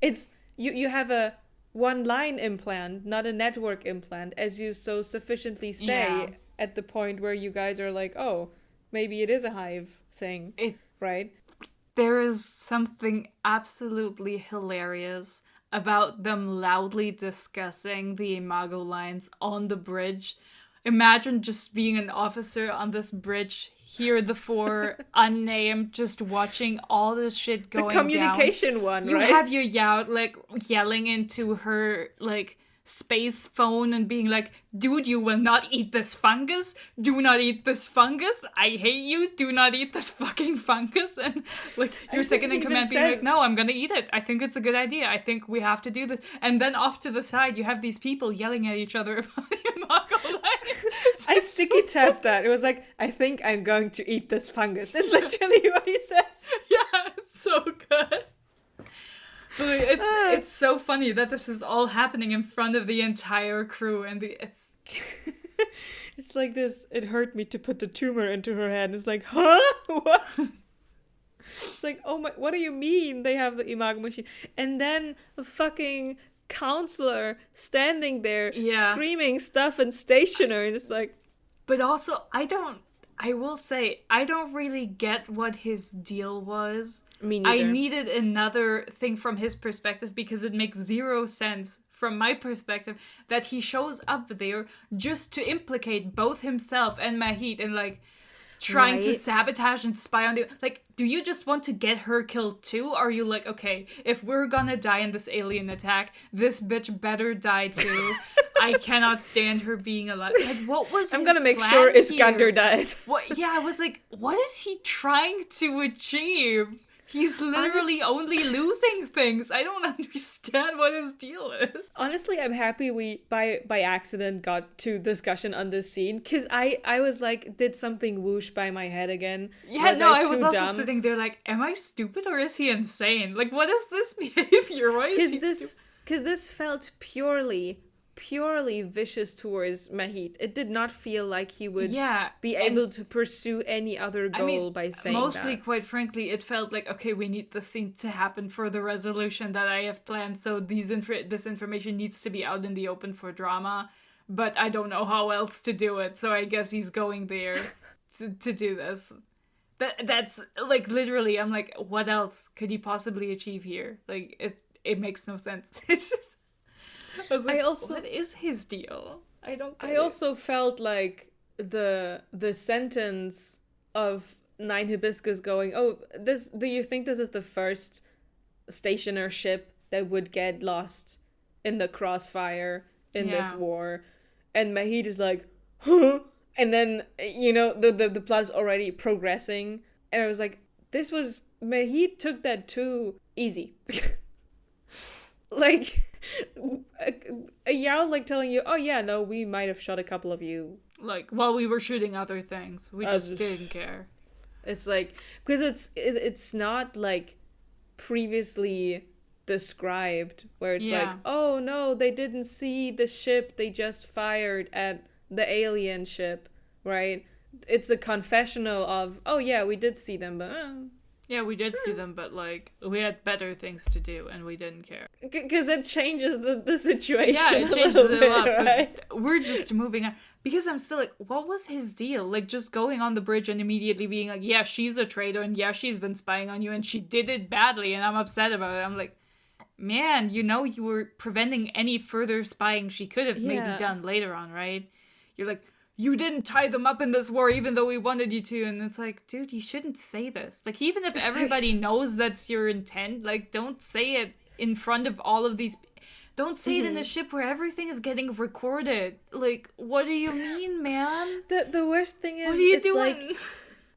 It's you have a one-line implant, not a network implant, as you so sufficiently say at the point where you guys are like, oh, maybe it is a hive thing, right? There is something absolutely hilarious about them loudly discussing the Imago lines on the bridge. Imagine just being an officer on this bridge, hear the four unnamed, just watching all this shit going down. The communication one, you right? You have your Yout, like, yelling into her, like, space phone and being like, dude, you will not eat this fungus. Do not eat this fungus. I hate you. Do not eat this fucking fungus. And, like, your second in command being like, no, I'm gonna eat it. I think it's a good idea. I think we have to do this. And then off to the side, you have these people yelling at each other about the Imago lines. I sticky tapped that. It was like, I think I'm going to eat this fungus. That's literally what he says. Yeah, it's so good. It's so funny that this is all happening in front of the entire crew, and it's it's like this. It hurt me to put the tumor into her head. It's like, huh? What? It's like, oh my, what do you mean they have the Imago machine? And then a fucking counselor standing there screaming stuff and stationer, and it's like, But also, I will say, I don't really get what his deal was. Me neither. I needed another thing from his perspective because it makes zero sense from my perspective that he shows up there just to implicate both himself and Mahit and like trying to sabotage and spy on the like. Do you just want to get her killed too? Or are you like, okay, if we're gonna die in this alien attack, this bitch better die too. I cannot stand her being alive. Like, what was I'm his gonna make plan sure here? Iskander dies. What? Yeah, I was like, what is he trying to achieve? He's literally only losing things. I don't understand what his deal is. Honestly, I'm happy we by accident got to discussion on this scene, because I was like, did something whoosh by my head again? Yeah, I was also sitting there like, am I stupid or is he insane? Like, what is this behavior? Why is Because this felt purely vicious towards Mahit. It did not feel like he would be able to pursue any other goal by saying mostly, that. quite frankly, it felt like, okay, we need this scene to happen for the resolution that I have planned, so this information needs to be out in the open for drama, but I don't know how else to do it, so I guess he's going there to do this. That's, like, literally, I'm like, what else could he possibly achieve here? Like, it makes no sense. It's just... I was like, what is his deal? I also felt like the sentence of Nine Hibiscus going, oh, do you think this is the first stationer ship that would get lost in the crossfire in this war? And Mahit is like, huh? And then, the plot is already progressing. And I was like, Mahit took that too easy. Like... a Yao like telling you, oh yeah, no, we might have shot a couple of you, like, while we were shooting other things, we just didn't care. It's like, because it's not like previously described where it's like, oh no, they didn't see the ship, they just fired at the alien ship, right? It's a confessional of, oh yeah, we did see them, but yeah, we did see them, but, like, we had better things to do, and we didn't care. Because it changes the situation. Yeah, it changes it a lot, right? But we're just moving on. Because I'm still like, what was his deal? Like, just going on the bridge and immediately being like, yeah, she's a traitor, and yeah, she's been spying on you, and she did it badly, and I'm upset about it. I'm like, man, you were preventing any further spying she could have maybe done later on, right? You're like, you didn't tie them up in this war even though we wanted you to. And it's like, dude, you shouldn't say this. Like, even if everybody knows that's your intent, like, don't say it in front of all of these... Don't say it in a ship where everything is getting recorded. Like, what do you mean, man? The worst thing is, what are you doing? Like,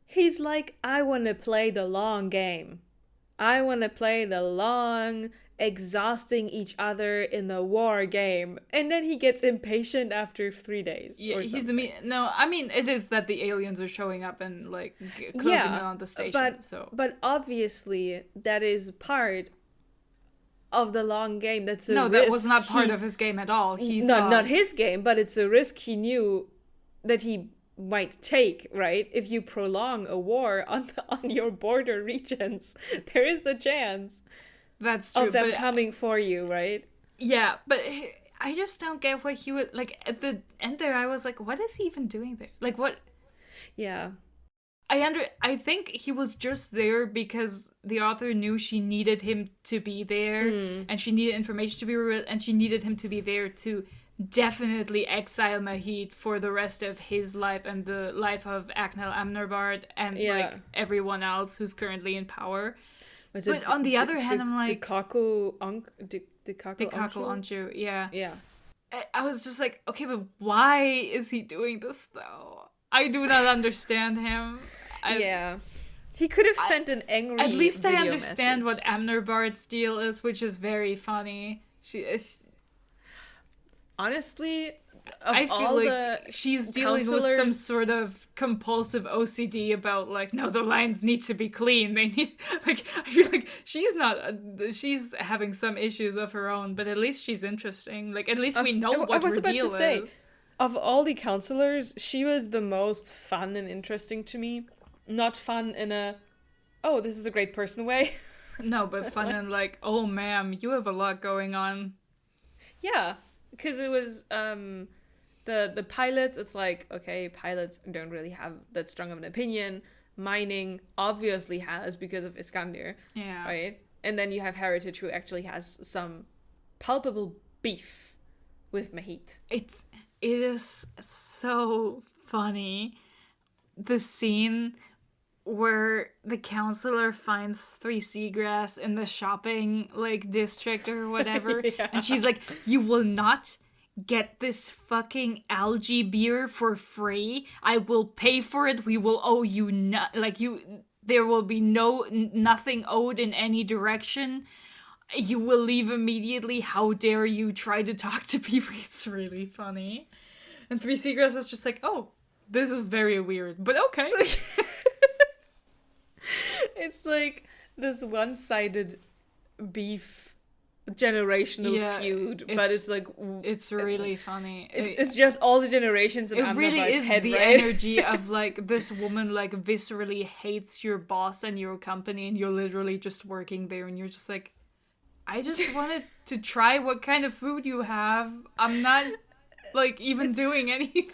he's like, I want to play the long game. I want to play the long... exhausting each other in the war game, and then he gets impatient after 3 days. Yeah, or something. I mean, it is that the aliens are showing up and like closing in on the station. But obviously that is part of the long game. That's a risk. That was not part of his game at all. Not his game, but it's a risk he knew that he might take, right? If you prolong a war on your border regions, there is the chance. That's true. Of them coming for you, right? Yeah, but I just don't get what he would... Like, at the end there, I was like, what is he even doing there? Like, what... Yeah. I think he was just there because the author knew she needed him to be there, and she needed information to be revealed, and she needed him to be there to definitely exile Mahit for the rest of his life and the life of Aknel Amnarbard and, like, everyone else who's currently in power. But on the other hand, I'm like... Dikaku Anchu, yeah. Yeah. I was just like, okay, but why is he doing this, though? I do not understand him. He could have sent an angry At least I understand message. What Amnarbard's deal is, which is very funny. She is... Honestly... I feel like she's dealing with some sort of compulsive OCD about, like, no, the lines need to be clean. They need, like, I feel like she's having some issues of her own, but at least she's interesting. Like, at least we know what her deal is. Of all the counselors, she was the most fun and interesting to me. Not fun in a, oh, this is a great person way. No, but fun in, like, oh, ma'am, you have a lot going on. Yeah. Because it was, The pilots, it's like, okay, pilots don't really have that strong of an opinion. Mining obviously has because of Iskander, Yeah. right? And then you have Heritage, who actually has some palpable beef with Mahit. It is so funny. The scene where the counselor finds Three Seagrass in the shopping like district or whatever, Yeah. and she's like, "You will not get this fucking algae beer for free. I will pay for it. We will owe you there will be nothing owed in any direction. You will leave immediately. How dare you try to talk to people?" It's really funny. And Three Seagrass is just like, "Oh, this is very weird, but okay." It's like this one-sided beef generational feud, but it's like it's really funny. It's just all the generations in it really Amrabat's is head, the right? energy of like this woman like viscerally hates your boss and your company, and you're literally just working there, and you're just like, I just wanted to try what kind of food you have. I'm not like even doing anything.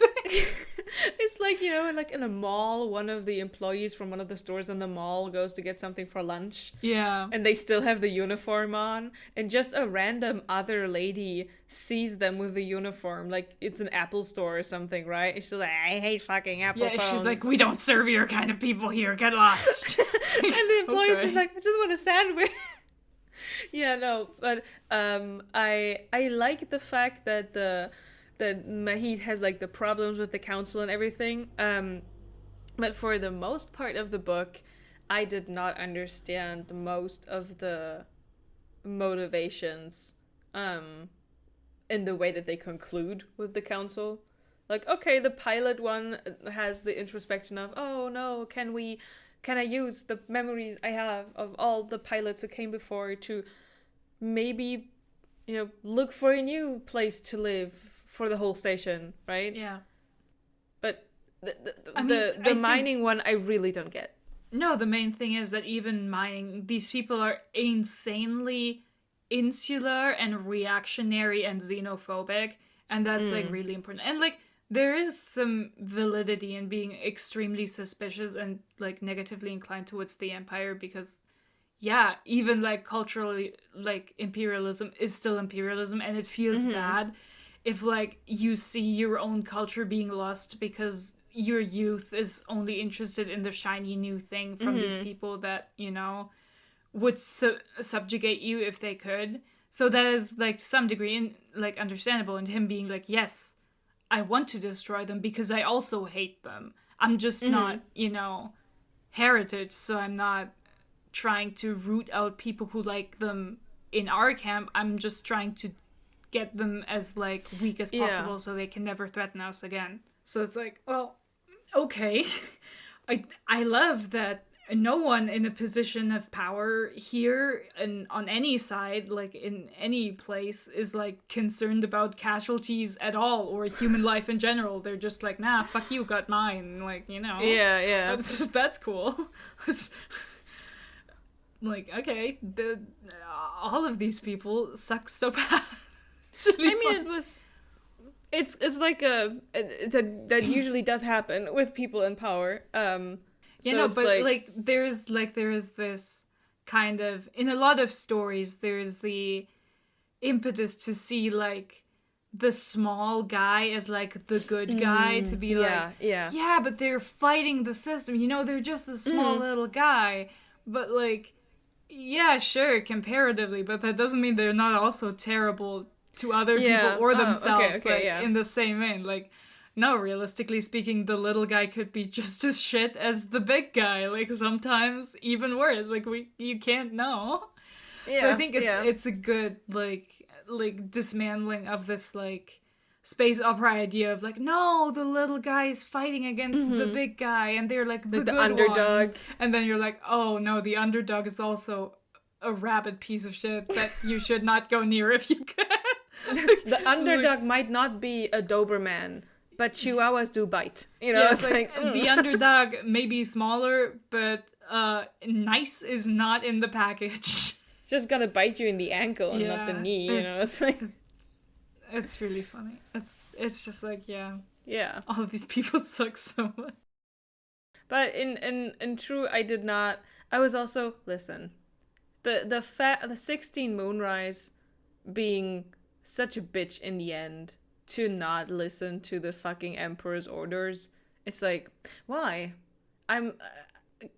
It's like, you know, like in a mall, one of the employees from one of the stores in the mall goes to get something for lunch. Yeah. And they still have the uniform on. And just a random other lady sees them with the uniform. Like, it's an Apple store or something, right? And she's like, I hate fucking Apple phones. She's like, we don't serve your kind of people here. Get lost. And the employee's just like, I just want a sandwich. Yeah, no. But I like the fact that that Mahit has like the problems with the council and everything. But for the most part of the book, I did not understand most of the motivations in the way that they conclude with the council. Like, okay, the pilot one has the introspection of, oh no, can I use the memories I have of all the pilots who came before to maybe, you know, look for a new place to live for the whole station, right? Yeah. But the mining one, I really don't get. No, the main thing is that even mining, these people are insanely insular and reactionary and xenophobic, and that's like really important. And like there is some validity in being extremely suspicious and like negatively inclined towards the empire, because yeah, even like culturally, like imperialism is still imperialism, and it feels bad if like you see your own culture being lost because your youth is only interested in the shiny new thing from these people that, you know, would subjugate you if they could. So that is like to some degree like understandable, and him being like, yes, I want to destroy them because I also hate them. I'm just not, you know, heritage, so I'm not trying to root out people who like them in our camp. I'm just trying to get them as like weak as possible so they can never threaten us again. So it's like, well, okay. I love that no one in a position of power here and on any side, like in any place, is like concerned about casualties at all or human life in general. They're just like, nah, fuck you, got mine. Like, you know. Yeah. That's cool. Like, okay, all of these people suck so bad. Really it's like that usually does happen with people in power. So there is this kind of, in a lot of stories, there's the impetus to see like the small guy as like the good guy, to be yeah, but they're fighting the system, you know, they're just a small little guy, but like, yeah, sure, comparatively, but that doesn't mean they're not also terrible to other people or themselves, in the same vein. Like, no, realistically speaking, the little guy could be just as shit as the big guy. Like, sometimes even worse. Like, you can't know. Yeah, so I think it's a good, like dismantling of this, like, space opera idea of, like, no, the little guy is fighting against the big guy, and they're, like, the good underdog. ones. And then you're like, oh, no, the underdog is also a rabid piece of shit that you should not go near if you can. The underdog might not be a Doberman, but Chihuahuas do bite. You know, it's like the underdog may be smaller, but nice is not in the package. It's just gonna bite you in the ankle and not the knee. You know, it's like It's really funny. It's just like, yeah, Yeah. all of these people suck so much. But in true, I was also, listen, the 16 Moonrise being such a bitch in the end to not listen to the fucking Emperor's orders. It's like, why?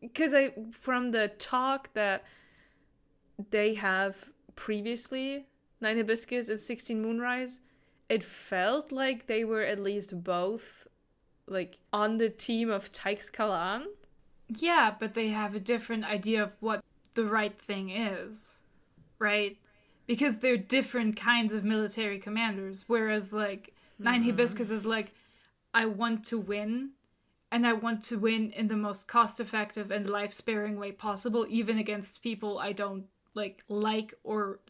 Because from the talk that they have previously, 9 Hibiscus and 16 Moonrise, it felt like they were at least both like on the team of Tykes Kalan. Yeah, but they have a different idea of what the right thing is, right? Because they're different kinds of military commanders. Whereas, like, 9 Hibiscus is like, I want to win, and I want to win in the most cost-effective and life-sparing way possible, even against people I don't like or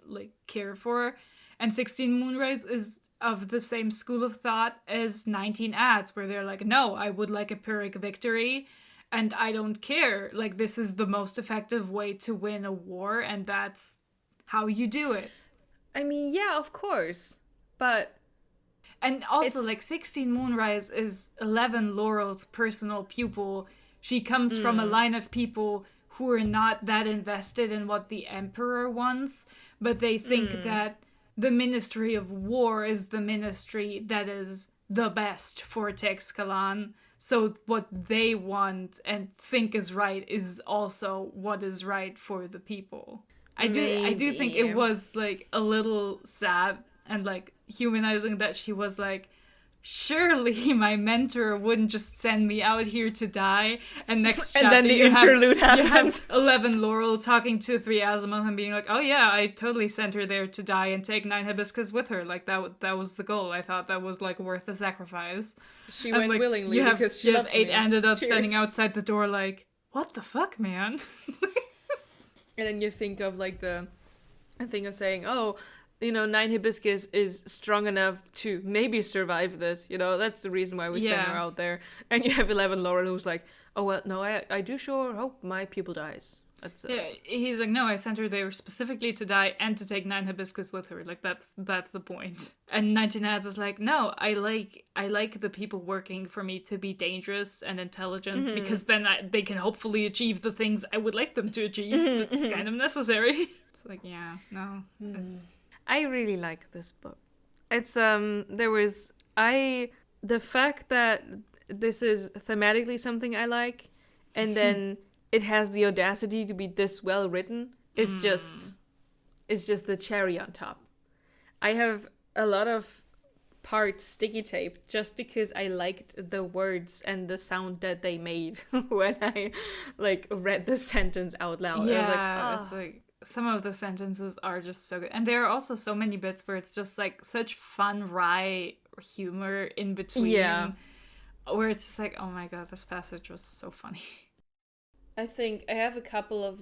care for. And 16 Moonrise is of the same school of thought as 19 Ads, where they're like, no, I would like a Pyrrhic victory, and I don't care. Like, this is the most effective way to win a war, and that's how you do it. I mean, yeah, of course. But... And also, like, 16 Moonrise is 11 Laurel's personal pupil. She comes from a line of people who are not that invested in what the Emperor wants, but they think that the Ministry of War is the ministry that is the best for Texcalan. So what they want and think is right is also what is right for the people. I do think it was, like, a little sad and, like, humanizing that she was like, surely my mentor wouldn't just send me out here to die. And next chapter, and then the interlude happens. You have 11 Laurel talking to 3 Azimuth and being like, oh yeah, I totally sent her there to die and take 9 Hibiscus with her. Like, that was the goal. I thought that was, like, worth the sacrifice. She went willingly because she loves me. You have 8 Andadot standing outside the door like, what the fuck, man? And then you think of, like, the thing of saying, oh, 9 Hibiscus is strong enough to maybe survive this. That's the reason why we sent her out there. And you have 11 Laurel who's like, oh, well, no, I do sure hope my pupil dies. That's Yeah, he's like, no, I sent her there specifically to die and to take 9 Hibiscus with her. Like, that's the point. And 19 Ads is like, no, I like the people working for me to be dangerous and intelligent, because then they can hopefully achieve the things I would like them to achieve. That's kind of necessary. It's like, yeah, no. I really like this book. It's the fact that this is thematically something I like, and then it has the audacity to be this well written is just the cherry on top. I have a lot of parts sticky taped just because I liked the words and the sound that they made when I like read the sentence out loud. Yeah, I was like, oh. It's like some of the sentences are just so good. And there are also so many bits where it's just like such fun, wry humor in between. Yeah. Where it's just like, oh my god, this passage was so funny. I think I have a couple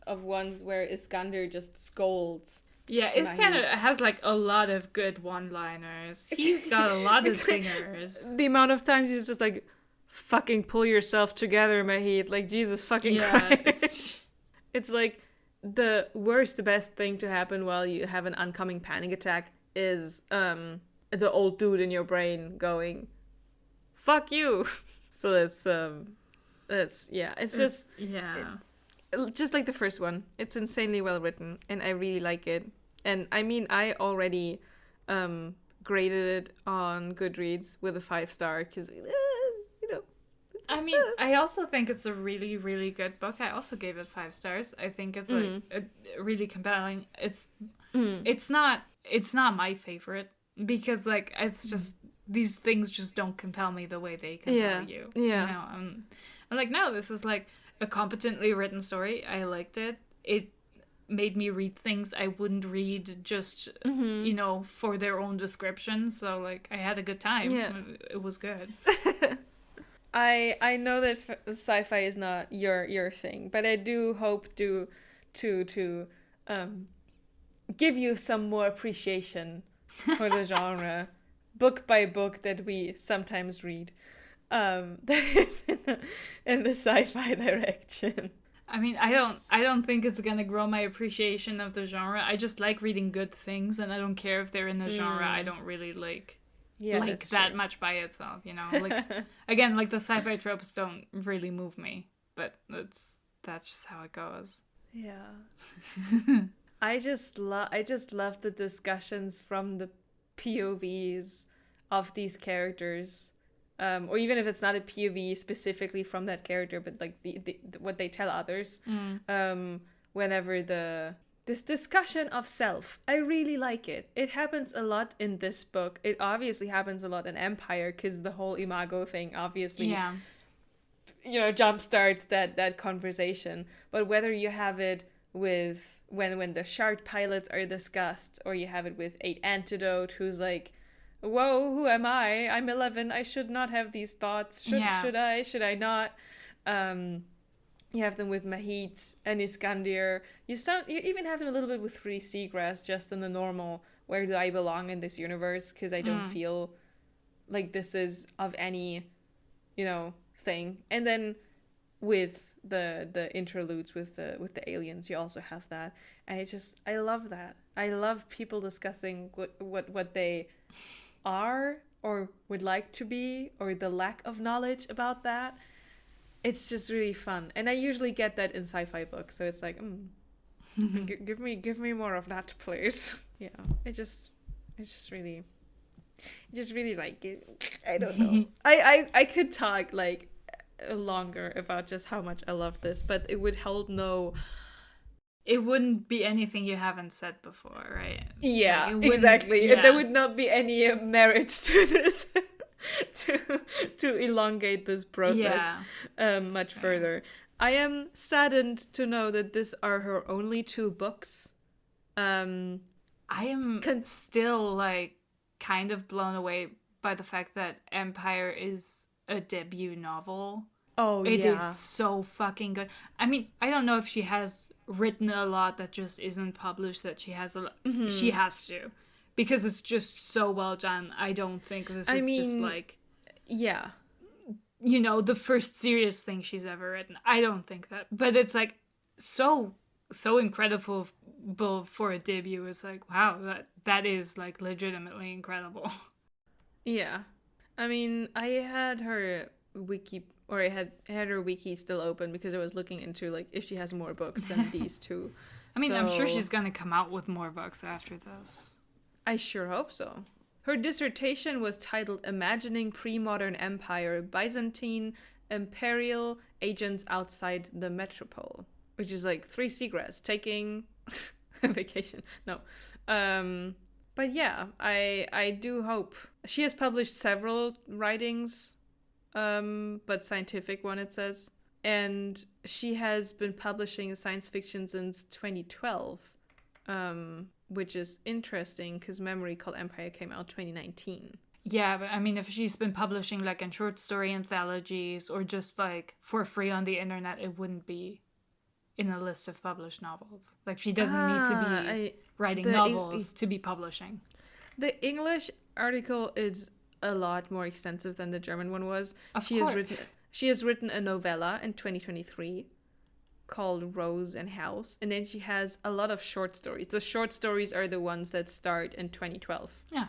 of ones where Iskander just scolds. Yeah, Iskander has like a lot of good one-liners. He's got a lot of singers. The amount of times he's just like, fucking pull yourself together, Mahit. Like, Jesus fucking Christ. It's like, the best thing to happen while you have an oncoming panic attack is the old dude in your brain going, fuck you. So it's just just like the first one. It's insanely well written and I really like it. And I mean, I already graded it on Goodreads with a 5-star because I mean, I also think it's a really, really good book. I also gave it 5 stars. I think it's like really compelling. It's not my favorite because like it's just these things just don't compel me the way they compel you. Yeah. You know, I'm like, no, this is like a competently written story. I liked it. It made me read things I wouldn't read just for their own description. So like I had a good time. Yeah. It was good. I know that sci-fi is not your thing, but I do hope to give you some more appreciation for the genre, book by book that we sometimes read, that is in the sci-fi direction. I mean, I don't think it's gonna grow my appreciation of the genre. I just like reading good things, and I don't care if they're in a genre I don't really like that much by itself, you know? Like, again, like the sci-fi tropes don't really move me, but that's just how it goes. Yeah. I just love the discussions from the POVs of these characters. Or even if it's not a POV specifically from that character, but like the what they tell others. Whenever this discussion of self, I really like it. It happens a lot in this book. It obviously happens a lot in Empire, because the whole imago thing obviously, jumpstarts that conversation. But whether you have it with when the shard pilots are discussed, or you have it with 8 Antidote, who's like, whoa, who am I? I'm 11. I should not have these thoughts. Should I? Should I not? You have them with Mahit and Iskandir. You even have them a little bit with Free Seagrass, just in the normal, where do I belong in this universe? Because I don't feel like this is of any, thing. And then with the interludes with the aliens, you also have that. And I love that. I love people discussing what they are or would like to be, or the lack of knowledge about that. It's just really fun, and I usually get that in sci-fi books, so it's like, give me more of that, please. I just really like it. I don't know. I could talk like longer about just how much I love this, but it would hold no. It wouldn't be anything you haven't said before, right? Yeah, like, exactly. Yeah. There would not be any merit to this. to elongate this process much further. I am saddened to know that these are her only 2 books. I am still like kind of blown away by the fact that Empire is a debut novel. Oh, it is so fucking good. I mean, I don't know if she has written a lot that just isn't published, that she has a lot. She has to. Because it's just so well done. I don't think this is just like... Yeah. The first serious thing she's ever written. I don't think that. But it's like so incredible for a debut. It's like, wow, that is like legitimately incredible. Yeah. I mean, I had her wiki... Or I had her wiki still open because I was looking into like if she has more books than these 2. I mean, I'm sure she's gonna come out with more books after this. I sure hope so. Her dissertation was titled Imagining Pre-Modern Empire, Byzantine Imperial Agents Outside the Metropole, which is like 3 Seagrass taking a vacation. No. But yeah, I do hope. She has published several writings, but scientific one, it says. And she has been publishing science fiction since 2012. Which is interesting because Memory Called Empire came out 2019. Yeah, but I mean, if she's been publishing like in short story anthologies or just like for free on the internet, it wouldn't be in a list of published novels. Like, she doesn't need to be writing novels to be publishing. The English article is a lot more extensive than the German one was. She has written a novella in 2023. Called Rose and House, and then she has a lot of short stories. The short stories are the ones that start in 2012. Yeah,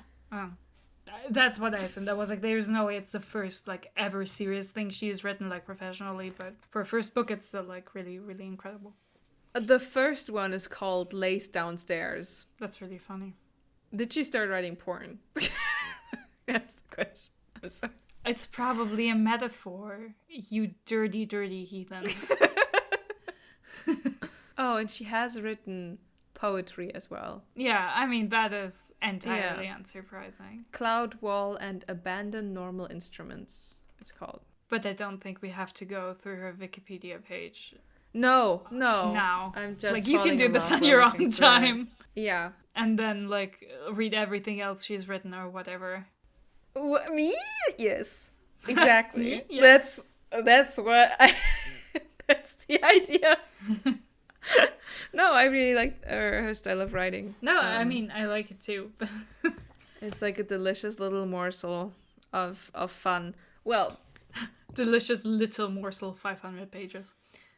that's what I assumed. I was like, there's no way it's the first like ever serious thing she's written like professionally, but for a first book, it's still like really, really incredible. The first one is called Lace Downstairs. That's really funny. Did she start writing porn? That's the question. I'm sorry. It's probably a metaphor, you dirty, dirty heathen. Oh, and she has written poetry as well. Yeah, I mean, that is entirely unsurprising. Cloud Wall and Abandoned Normal Instruments, it's called. But I don't think we have to go through her Wikipedia page. No. I'm just like, you can do this on your own time. Yeah. And then, like, read everything else she's written or whatever. Me? Yes. Exactly. Me? Yes. That's what I... That's the idea. No, I really like her style of writing. No, I mean, I like it too. It's like a delicious little morsel of fun. Well, delicious little morsel, 500 pages.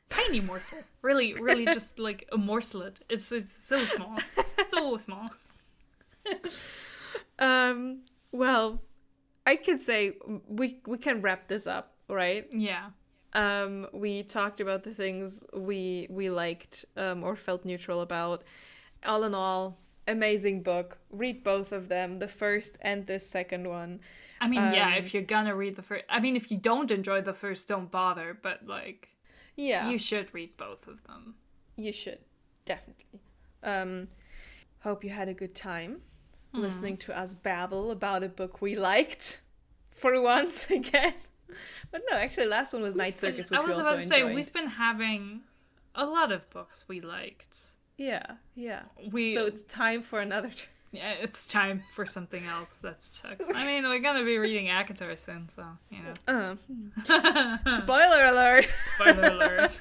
tiny morsel. Really, really just like a morselet. It's so small. So small. Well, I could say we can wrap this up, right? Yeah. We talked about the things we liked or felt neutral about. All in all, amazing book. Read both of them, the first and this second one. I mean, yeah, if you're gonna read the first... I mean, if you don't enjoy the first, don't bother, but, like... Yeah. You should read both of them. You should, definitely. Hope you had a good time listening to us babble about a book we liked for once again. But no, actually, last one was Night Circus, which we also enjoyed. I was about to say, we've been having a lot of books we liked. Yeah. So it's time for another... Yeah, it's time for something else that sucks. I mean, we're gonna be reading Akatar soon, so, you know. Spoiler alert! Spoiler alert.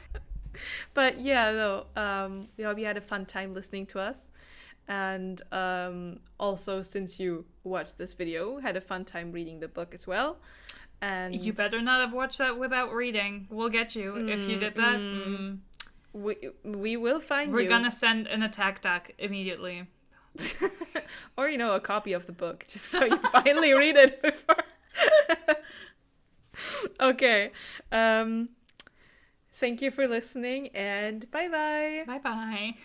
But yeah, no, we hope you had a fun time listening to us. And also, since you watched this video, had a fun time reading the book as well. And you better not have watched that without reading. We'll get you. If you did that, we will find you. We're gonna send an attack deck immediately. Or, you know, a copy of the book, just so you finally read it before. Okay. Thank you for listening, and bye-bye. Bye-bye.